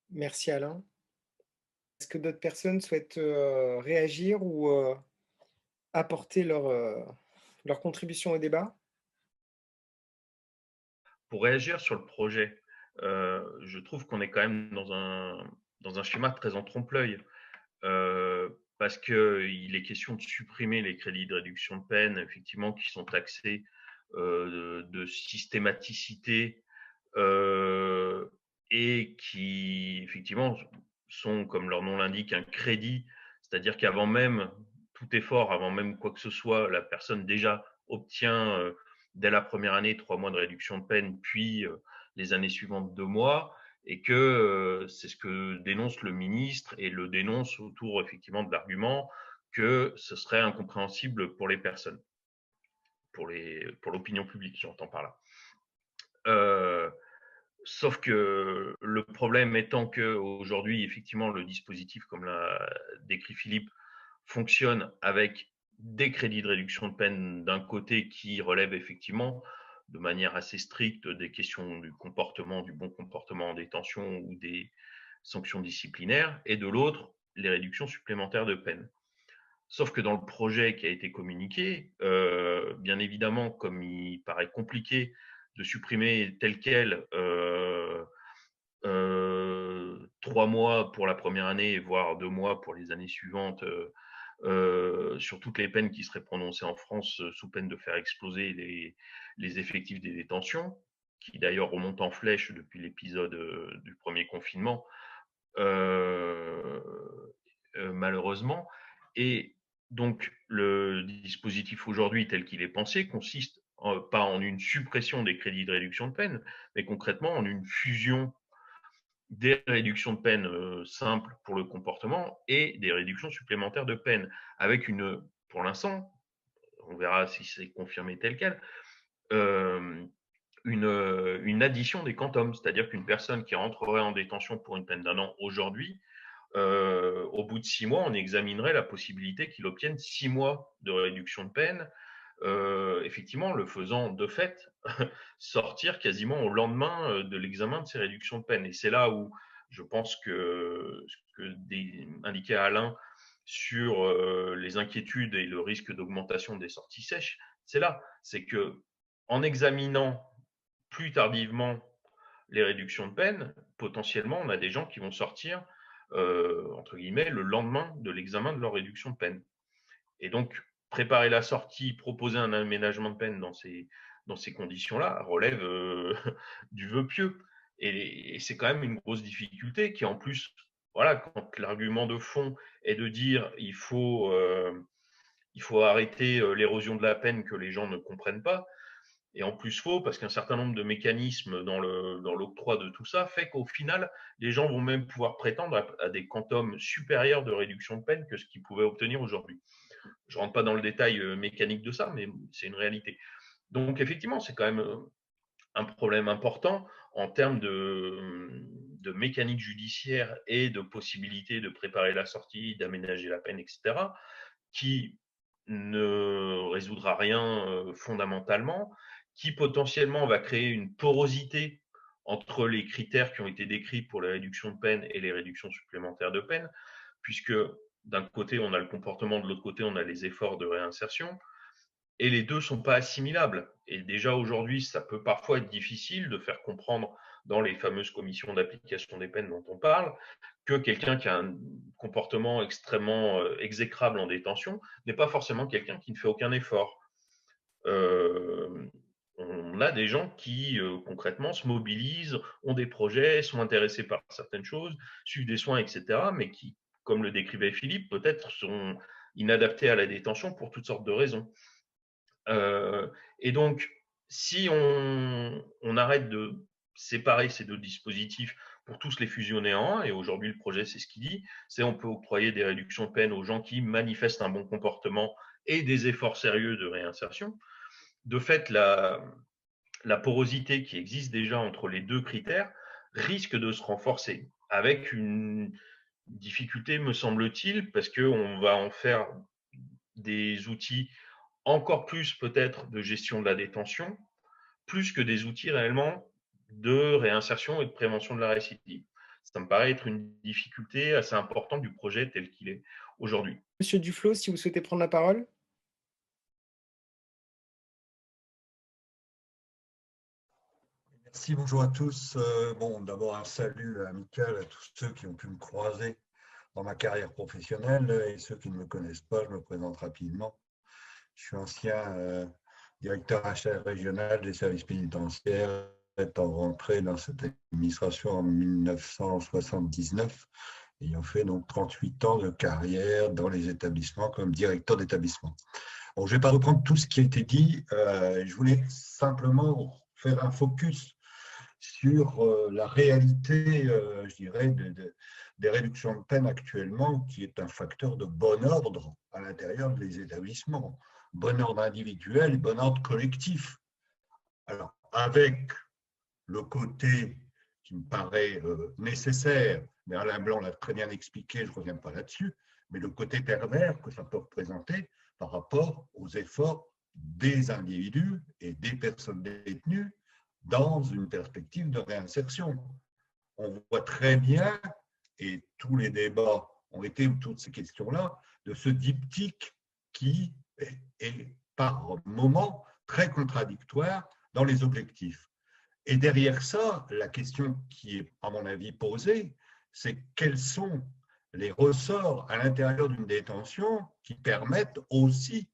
Merci Alain. Est-ce que d'autres personnes souhaitent réagir ou apporter leur contribution au débat? Pour réagir sur le projet, je trouve qu'on est quand même dans un schéma très en trompe-l'œil, parce qu'il est question de supprimer les crédits de réduction de peine, effectivement, qui sont taxés de systématicité et qui, effectivement, sont, comme leur nom l'indique, un crédit, c'est-à-dire qu'avant même tout effort, avant même quoi que ce soit, la personne déjà obtient dès la première année 3 mois de réduction de peine, puis les années suivantes 2 mois, et que c'est ce que dénonce le ministre et le dénonce autour effectivement de l'argument que ce serait incompréhensible pour les personnes, pour l'opinion publique, j'entends par là. Sauf que le problème étant qu'aujourd'hui, effectivement, le dispositif, comme l'a décrit Philippe, fonctionne avec des crédits de réduction de peine d'un côté qui relèvent effectivement de manière assez stricte des questions du comportement, du bon comportement en détention ou des sanctions disciplinaires, et de l'autre, les réductions supplémentaires de peine. Sauf que dans le projet qui a été communiqué, bien évidemment, comme il paraît compliqué de supprimer tel quel 3 mois pour la première année, voire 2 mois pour les années suivantes, sur toutes les peines qui seraient prononcées en France, sous peine de faire exploser les effectifs des détentions, qui d'ailleurs remontent en flèche depuis l'épisode du premier confinement, malheureusement. Et donc, le dispositif aujourd'hui tel qu'il est pensé consiste pas en une suppression des crédits de réduction de peine, mais concrètement en une fusion des réductions de peine simples pour le comportement et des réductions supplémentaires de peine, avec pour l'instant, on verra si c'est confirmé tel quel, une addition des quantums, c'est-à-dire qu'une personne qui rentrerait en détention pour une peine d'1 an aujourd'hui, au bout de 6 mois, on examinerait la possibilité qu'il obtienne 6 mois de réduction de peine, effectivement, le faisant de fait sortir quasiment au lendemain de l'examen de ces réductions de peine. Et c'est là où je pense que ce que indiquait Alain sur les inquiétudes et le risque d'augmentation des sorties sèches, c'est là. C'est que en examinant plus tardivement les réductions de peine, potentiellement, on a des gens qui vont sortir, entre guillemets, le lendemain de l'examen de leur réduction de peine. Et donc, préparer la sortie, proposer un aménagement de peine dans ces conditions-là relève du vœu pieux. Et c'est quand même une grosse difficulté qui, en plus, voilà, quand l'argument de fond est de dire il faut arrêter l'érosion de la peine que les gens ne comprennent pas, est en plus faux parce qu'un certain nombre de mécanismes dans l'octroi de tout ça fait qu'au final, les gens vont même pouvoir prétendre à des quantums supérieurs de réduction de peine que ce qu'ils pouvaient obtenir aujourd'hui. Je ne rentre pas dans le détail mécanique de ça, mais c'est une réalité. Donc effectivement, c'est quand même un problème important en termes de mécanique judiciaire et de possibilité de préparer la sortie, d'aménager la peine, etc., qui ne résoudra rien fondamentalement, qui potentiellement va créer une porosité entre les critères qui ont été décrits pour les réductions de peine et les réductions supplémentaires de peine, puisque d'un côté, on a le comportement, de l'autre côté, on a les efforts de réinsertion, et les deux ne sont pas assimilables. Et déjà aujourd'hui, ça peut parfois être difficile de faire comprendre dans les fameuses commissions d'application des peines dont on parle, que quelqu'un qui a un comportement extrêmement exécrable en détention n'est pas forcément quelqu'un qui ne fait aucun effort. On a des gens qui concrètement se mobilisent, ont des projets, sont intéressés par certaines choses, suivent des soins, etc., mais qui, comme le décrivait Philippe, peut-être sont inadaptés à la détention pour toutes sortes de raisons. Et donc, si on arrête de séparer ces deux dispositifs pour tous les fusionner en un, et aujourd'hui le projet c'est ce qu'il dit, c'est on peut octroyer des réductions de peine aux gens qui manifestent un bon comportement et des efforts sérieux de réinsertion. De fait, la porosité qui existe déjà entre les deux critères risque de se renforcer, avec une difficulté, me semble-t-il, parce qu'on va en faire des outils encore plus peut-être de gestion de la détention, plus que des outils réellement de réinsertion et de prévention de la récidive. Ça me paraît être une difficulté assez importante du projet tel qu'il est aujourd'hui. Monsieur Duflot, si vous souhaitez prendre la parole. Merci, bonjour à tous. Bon, d'abord un salut amical à tous ceux qui ont pu me croiser dans ma carrière professionnelle et ceux qui ne me connaissent pas, je me présente rapidement. Je suis ancien directeur régional des services pénitentiaires, étant rentré dans cette administration en 1979, ayant fait donc 38 ans de carrière dans les établissements comme directeur d'établissement. Bon, je ne vais pas reprendre tout ce qui a été dit, je voulais simplement faire un focus sur la réalité, je dirais, des réductions de peine actuellement, qui est un facteur de bon ordre à l'intérieur des établissements. Bon ordre individuel et bon ordre collectif. Alors, avec le côté qui me paraît nécessaire, mais Alain Blanc l'a très bien expliqué, je ne reviens pas là-dessus, mais le côté pervers que ça peut représenter par rapport aux efforts des individus et des personnes détenues dans une perspective de réinsertion. On voit très bien, et tous les débats ont été autour de ces questions-là, de ce diptyque qui est par moments très contradictoire dans les objectifs. Et derrière ça, la question qui est, à mon avis, posée, c'est quels sont les ressorts à l'intérieur d'une détention qui permettent aussi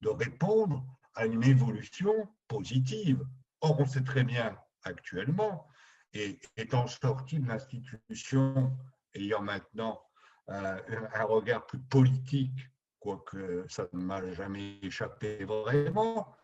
de répondre à une évolution positive. Or, on sait très bien actuellement, et étant sorti de l'institution, ayant maintenant un regard plus politique, quoique ça ne m'a jamais échappé vraiment,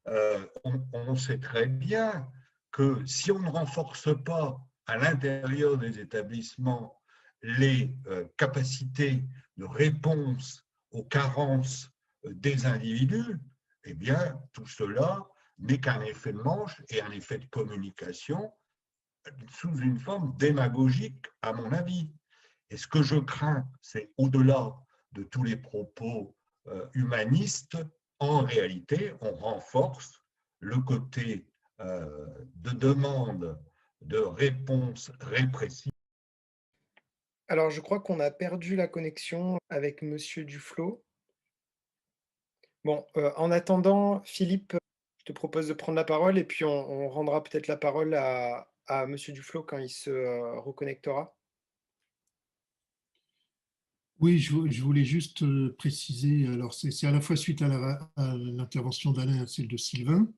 on sait très bien que si on ne renforce pas à l'intérieur des établissements les capacités de réponse aux carences des individus, eh bien, tout cela n'est qu'un effet de manche et un effet de communication sous une forme démagogique, à mon avis. Et ce que je crains, c'est au-delà de tous les propos humanistes, en réalité, on renforce le côté de demande de réponse répressive. Alors, je crois qu'on a perdu la connexion avec Monsieur Duflot. Bon, en attendant, Philippe, je te propose de prendre la parole et puis on rendra peut-être la parole à Monsieur Duflot quand il se reconnectera. Oui, je voulais juste préciser, alors c'est à la fois suite à l'intervention d'Alain et celle de Sylvain.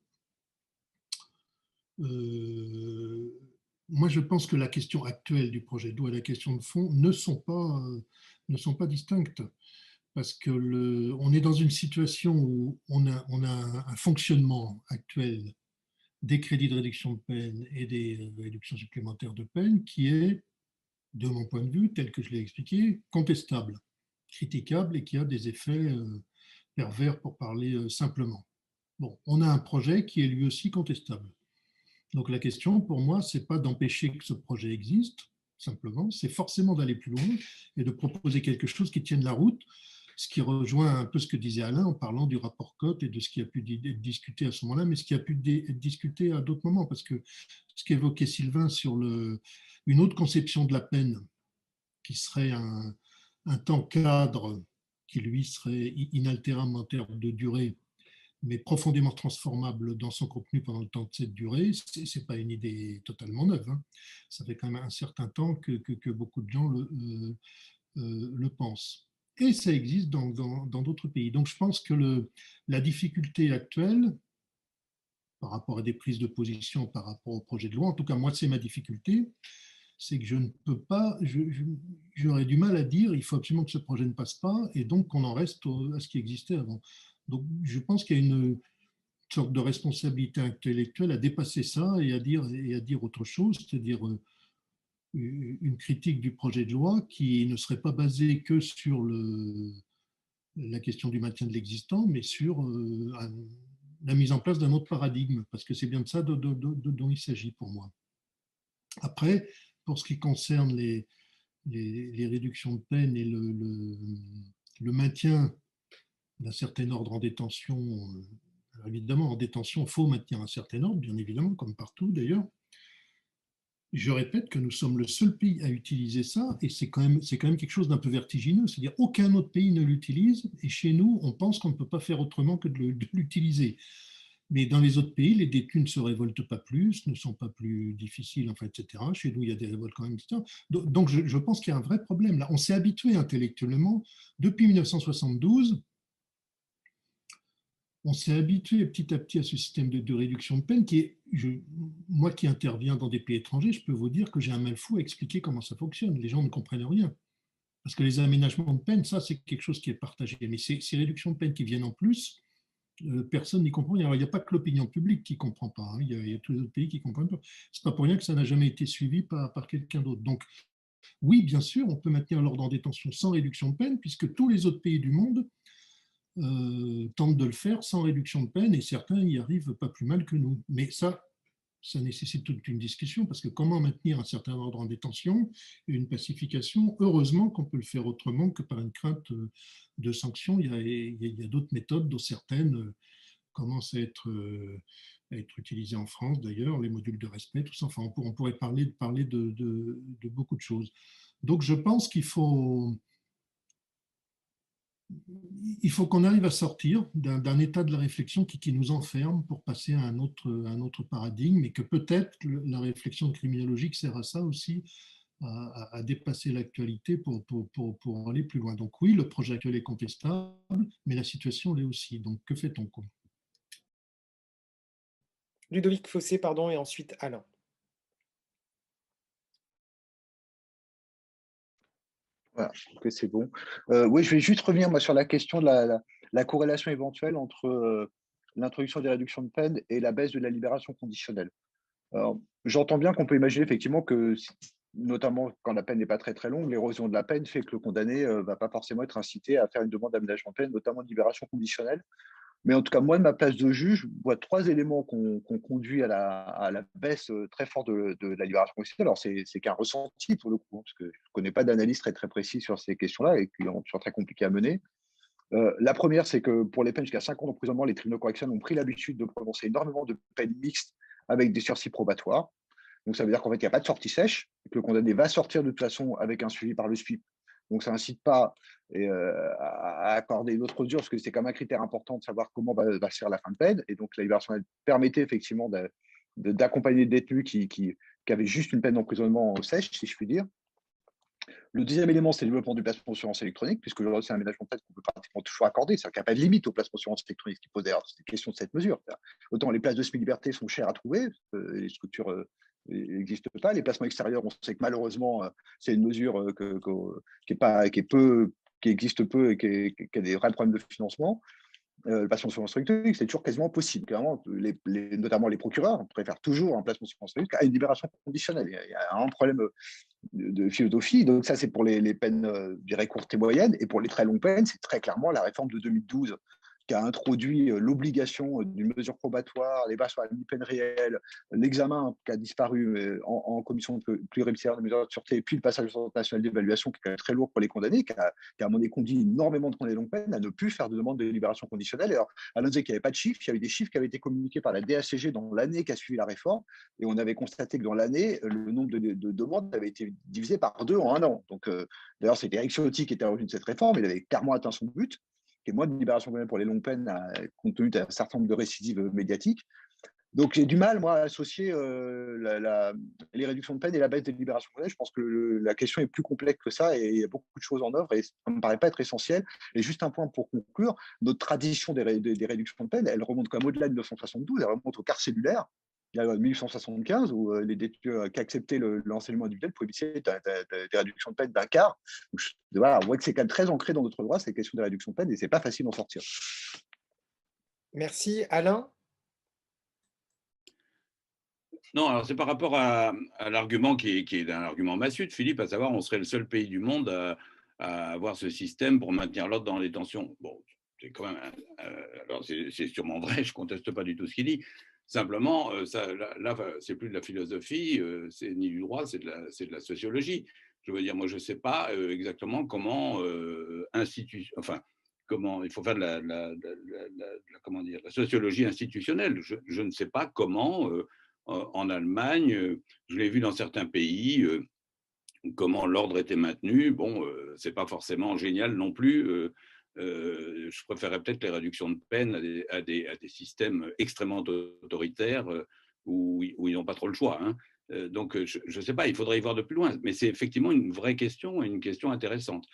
Moi, je pense que la question actuelle du projet de loi et la question de fond ne sont pas distinctes, parce que on est dans une situation où on a un fonctionnement actuel des crédits de réduction de peine et des réductions supplémentaires de peine qui est, de mon point de vue, tel que je l'ai expliqué, contestable, critiquable et qui a des effets pervers pour parler simplement. Bon, on a un projet qui est lui aussi contestable. Donc la question pour moi, ce n'est pas d'empêcher que ce projet existe, simplement, c'est forcément d'aller plus loin et de proposer quelque chose qui tienne la route, ce qui rejoint un peu ce que disait Alain en parlant du rapport Cotte et de ce qui a pu être discuté à ce moment-là, mais ce qui a pu être discuté à d'autres moments, parce que ce qu'évoquait Sylvain sur une autre conception de la peine, qui serait un temps cadre qui lui serait inaltérable en termes de durée, mais profondément transformable dans son contenu pendant le temps de cette durée, ce n'est pas une idée totalement neuve. Hein. Ça fait quand même un certain temps que beaucoup de gens le pensent. Et ça existe dans d'autres pays. Donc je pense que la difficulté actuelle, par rapport à des prises de position, par rapport au projet de loi, en tout cas moi c'est ma difficulté, c'est que je ne peux pas, j'aurais du mal à dire il faut absolument que ce projet ne passe pas et donc qu'on en reste à ce qui existait avant. Donc je pense qu'il y a une sorte de responsabilité intellectuelle à dépasser ça et à dire autre chose, c'est-à-dire une critique du projet de loi qui ne serait pas basée que sur la question du maintien de l'existant, mais sur la mise en place d'un autre paradigme, parce que c'est bien de ça dont il s'agit pour moi. Après, pour ce qui concerne les réductions de peine et le maintien d'un certain ordre en détention, alors évidemment, en détention, il faut maintenir un certain ordre, bien évidemment, comme partout d'ailleurs. Je répète que nous sommes le seul pays à utiliser ça, et c'est quand même quelque chose d'un peu vertigineux, c'est-à-dire aucun autre pays ne l'utilise, et chez nous, on pense qu'on ne peut pas faire autrement que de l'utiliser. Mais dans les autres pays, les détenus ne se révoltent pas plus, ne sont pas plus difficiles, enfin, etc. Chez nous, il y a des révoltes quand même, etc. Donc, je pense qu'il y a un vrai problème là. On s'est habitué intellectuellement, depuis 1972, on s'est habitué petit à petit à ce système de réduction de peine qui est, moi qui interviens dans des pays étrangers, je peux vous dire que j'ai un mal fou à expliquer comment ça fonctionne. Les gens ne comprennent rien. Parce que les aménagements de peine, ça, c'est quelque chose qui est partagé. Mais ces réductions de peine qui viennent en plus, personne n'y comprend. Alors, il n'y a pas que l'opinion publique qui ne comprend pas. Hein. Il y a tous les autres pays qui ne comprennent pas. Ce n'est pas pour rien que ça n'a jamais été suivi par quelqu'un d'autre. Donc, oui, bien sûr, on peut maintenir l'ordre en détention sans réduction de peine, puisque tous les autres pays du monde tentent de le faire sans réduction de peine, et certains y arrivent pas plus mal que nous. Mais ça nécessite toute une discussion, parce que comment maintenir un certain ordre en détention et une pacification? Heureusement qu'on peut le faire autrement que par une crainte de sanctions. Il y a d'autres méthodes, dont certaines commencent à être utilisées en France d'ailleurs, les modules de respect, tout ça. Enfin, on pourrait parler de beaucoup de choses. Donc je pense qu'il faut qu'on arrive à sortir d'un état de la réflexion qui nous enferme pour passer à un autre paradigme, et que peut-être la réflexion criminologique sert à ça aussi, à dépasser l'actualité pour aller plus loin. Donc oui, le projet actuel est contestable, mais la situation l'est aussi. Donc que fait-on? Ludovic Fossé, pardon, et ensuite Alain. Voilà, ok, c'est bon. Oui, je vais juste revenir moi, sur la question de la corrélation éventuelle entre l'introduction des réductions de peine et la baisse de la libération conditionnelle. Alors, j'entends bien qu'on peut imaginer effectivement que, notamment quand la peine n'est pas très très longue, l'érosion de la peine fait que le condamné ne va pas forcément être incité à faire une demande d'aménagement de peine, notamment de libération conditionnelle. Mais en tout cas, moi, de ma place de juge, je vois trois éléments qu'on conduit à la baisse très forte de la libération conditionnelle. Alors, c'est qu'un ressenti pour le coup, hein, parce que je ne connais pas d'analyse très, très précise sur ces questions-là et qui sont très compliquées à mener. La première, c'est que pour les peines jusqu'à 5 ans d'emprisonnement, les tribunaux correctionnels ont pris l'habitude de prononcer énormément de peines mixtes avec des sursis probatoires. Donc, ça veut dire qu'en fait, il n'y a pas de sortie sèche, que le condamné va sortir de toute façon avec un suivi par le SPIP. Donc, ça n'incite pas à accorder d'autres mesures, parce que c'est quand même un critère important de savoir comment va se faire la fin de peine. Et donc, la libération permettait effectivement d'accompagner des détenus qui avaient juste une peine d'emprisonnement sèche, si je puis dire. Le deuxième élément, c'est le développement du placement d'assurance électronique, puisque aujourd'hui, c'est un aménagement de peine qu'on peut pratiquement toujours accorder. C'est-à-dire qu'il n'y a pas de limite au placement d'assurance électronique, ce qui pose d'ailleurs cette question de cette mesure. Autant les places de semi-liberté sont chères à trouver, les structures n'existent pas. Les placements extérieurs, on sait que malheureusement, c'est une mesure qui existe peu et qui a des vrais problèmes de financement. le placement sous instruction électronique, c'est toujours quasiment possible. Clairement, notamment les procureurs préfèrent toujours un placement sous instruction électronique à une libération conditionnelle. Il y a un problème de philosophie. Donc ça, c'est pour les peines, je dirais, courtes et moyennes. Et pour les très longues peines, c'est très clairement la réforme de 2012 qui a introduit l'obligation d'une mesure probatoire, les bases sur la peine réelle, l'examen qui a disparu en commission pluripénale de mesures de sûreté, et puis le passage au Centre national d'évaluation qui est quand même très lourd pour les condamnés, qui a à mon avis conduit énormément de condamnés longue peine à ne plus faire de demande de libération conditionnelle. Alors, Alain disait qu'il n'y avait pas de chiffres, il y avait des chiffres qui avaient été communiqués par la DACG dans l'année qui a suivi la réforme, et on avait constaté que dans l'année, le nombre de demandes avait été divisé par 2 en 1 an. Donc, d'ailleurs, c'était Eric Ciotti qui était à l'origine de cette réforme, il avait clairement atteint son but, qui est moins de libération pour les longues peines, compte tenu d'un certain nombre de récidives médiatiques. Donc, j'ai du mal, moi, à associer les réductions de peine et la baisse des libérations condamnées. Je pense que la question est plus complexe que ça et il y a beaucoup de choses en œuvre et ça ne me paraît pas être essentiel. Et juste un point pour conclure, notre tradition des réductions de peine, elle remonte quand même au-delà de 1972, elle remonte au quart cellulaire. Il y a 1875 où les détenus qui acceptaient l'enseignement individuel pouvaient bénéficier des réductions de peine d'un quart. Donc, voilà, on voit que c'est quand même très ancré dans notre droit, cette question des réductions de peine, et c'est pas facile d'en sortir. Merci. Alain? Non, alors c'est par rapport à l'argument qui est un argument massue de Philippe, à savoir on serait le seul pays du monde à avoir ce système pour maintenir l'ordre dans les détention. Bon, c'est quand même, alors c'est sûrement vrai, je ne conteste pas du tout ce qu'il dit. Simplement, là, c'est plus de la philosophie, c'est ni du droit, c'est de la sociologie. Je veux dire, moi, je ne sais pas exactement comment comment il faut faire comment dire, la sociologie institutionnelle. Je ne sais pas comment, en Allemagne, je l'ai vu dans certains pays, comment l'ordre était maintenu. Bon, c'est pas forcément génial non plus. Je préférerais peut-être les réductions de peine à des systèmes extrêmement autoritaires où ils n'ont pas trop le choix. Hein. Donc, je ne sais pas, il faudrait y voir de plus loin. Mais c'est effectivement une vraie question et une question intéressante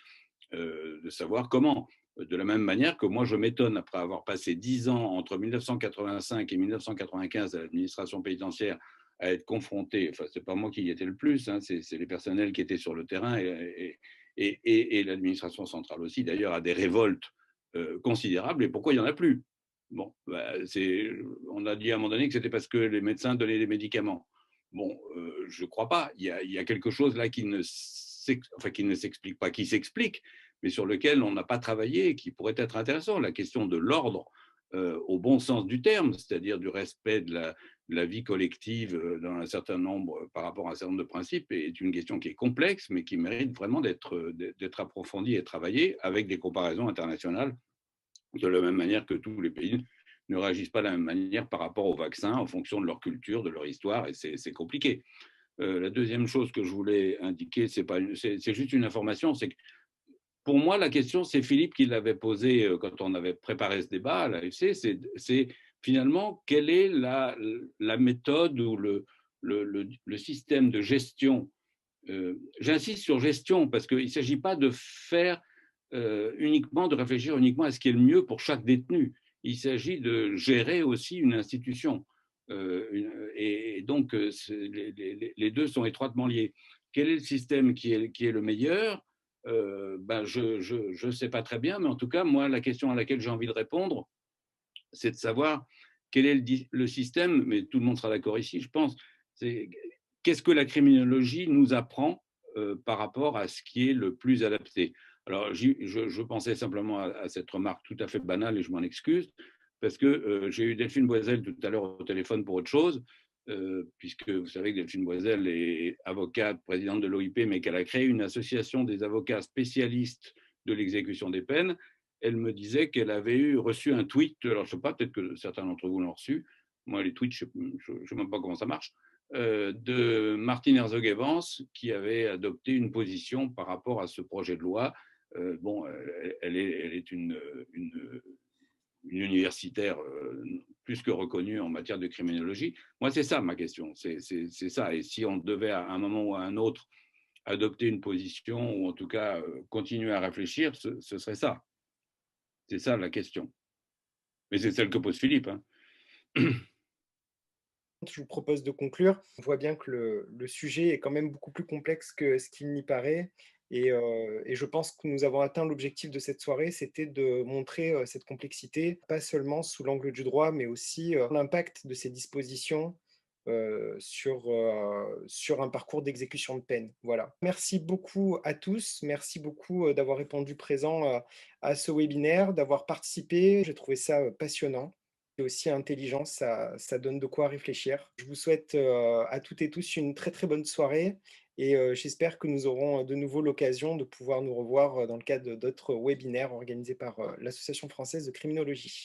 de savoir comment. De la même manière que moi, je m'étonne, après avoir passé 10 ans entre 1985 et 1995 à l'administration pénitentiaire, à être confronté, enfin, ce n'est pas moi qui y étais le plus, hein, c'est les personnels qui étaient sur le terrain et l'administration centrale aussi, d'ailleurs, à des révoltes considérables. Et pourquoi il n'y en a plus? Bon, bah, on a dit à un moment donné que c'était parce que les médecins donnaient des médicaments. Bon, je ne crois pas. Il y a quelque chose là qui ne s'explique pas, qui s'explique, mais sur lequel on n'a pas travaillé et qui pourrait être intéressant. La question de l'ordre au bon sens du terme, c'est-à-dire du respect de la vie collective dans un certain nombre, par rapport à un certain nombre de principes, est une question qui est complexe, mais qui mérite vraiment d'être approfondie et travaillée avec des comparaisons internationales, de la même manière que tous les pays ne réagissent pas de la même manière par rapport aux vaccins en fonction de leur culture, de leur histoire, et c'est compliqué. La deuxième chose que je voulais indiquer, c'est juste une information, c'est que pour moi, la question, c'est Philippe qui l'avait posée quand on avait préparé ce débat à l'AFC, c'est finalement quelle est la méthode ou le système de gestion. J'insiste sur gestion parce qu'il ne s'agit pas de faire de réfléchir uniquement à ce qui est le mieux pour chaque détenu. Il s'agit de gérer aussi une institution. Et donc, les deux sont étroitement liés. Quel est le système qui est le meilleur? Je ne sais pas très bien, mais en tout cas, moi, la question à laquelle j'ai envie de répondre, c'est de savoir quel est le système, mais tout le monde sera d'accord ici, je pense, c'est qu'est-ce que la criminologie nous apprend par rapport à ce qui est le plus adapté. Alors, je pensais simplement à cette remarque tout à fait banale et je m'en excuse, parce que j'ai eu Delphine Boisel tout à l'heure au téléphone pour autre chose, puisque vous savez que Delphine Boisel est avocate, présidente de l'OIP, mais qu'elle a créé une association des avocats spécialistes de l'exécution des peines. Elle me disait qu'elle avait reçu un tweet, alors je ne sais pas, peut-être que certains d'entre vous l'ont reçu, moi les tweets, je ne sais même pas comment ça marche, de Martine Herzog-Evans qui avait adopté une position par rapport à ce projet de loi. Bon, elle est une universitaire plus que reconnue en matière de criminologie. Moi, c'est ça ma question, c'est ça. Et si on devait à un moment ou à un autre adopter une position, ou en tout cas continuer à réfléchir, ce serait ça. C'est ça la question. Mais c'est celle que pose Philippe. Hein. Je vous propose de conclure. On voit bien que le sujet est quand même beaucoup plus complexe que ce qu'il n'y paraît Et je pense que nous avons atteint l'objectif de cette soirée, c'était de montrer cette complexité, pas seulement sous l'angle du droit, mais aussi l'impact de ces dispositions sur un parcours d'exécution de peine. Voilà. Merci beaucoup à tous. Merci beaucoup d'avoir répondu présent à ce webinaire, d'avoir participé. J'ai trouvé ça passionnant et aussi intelligent. Ça donne de quoi réfléchir. Je vous souhaite à toutes et tous une très très bonne soirée et j'espère que nous aurons de nouveau l'occasion de pouvoir nous revoir dans le cadre d'autres webinaires organisés par l'Association française de criminologie.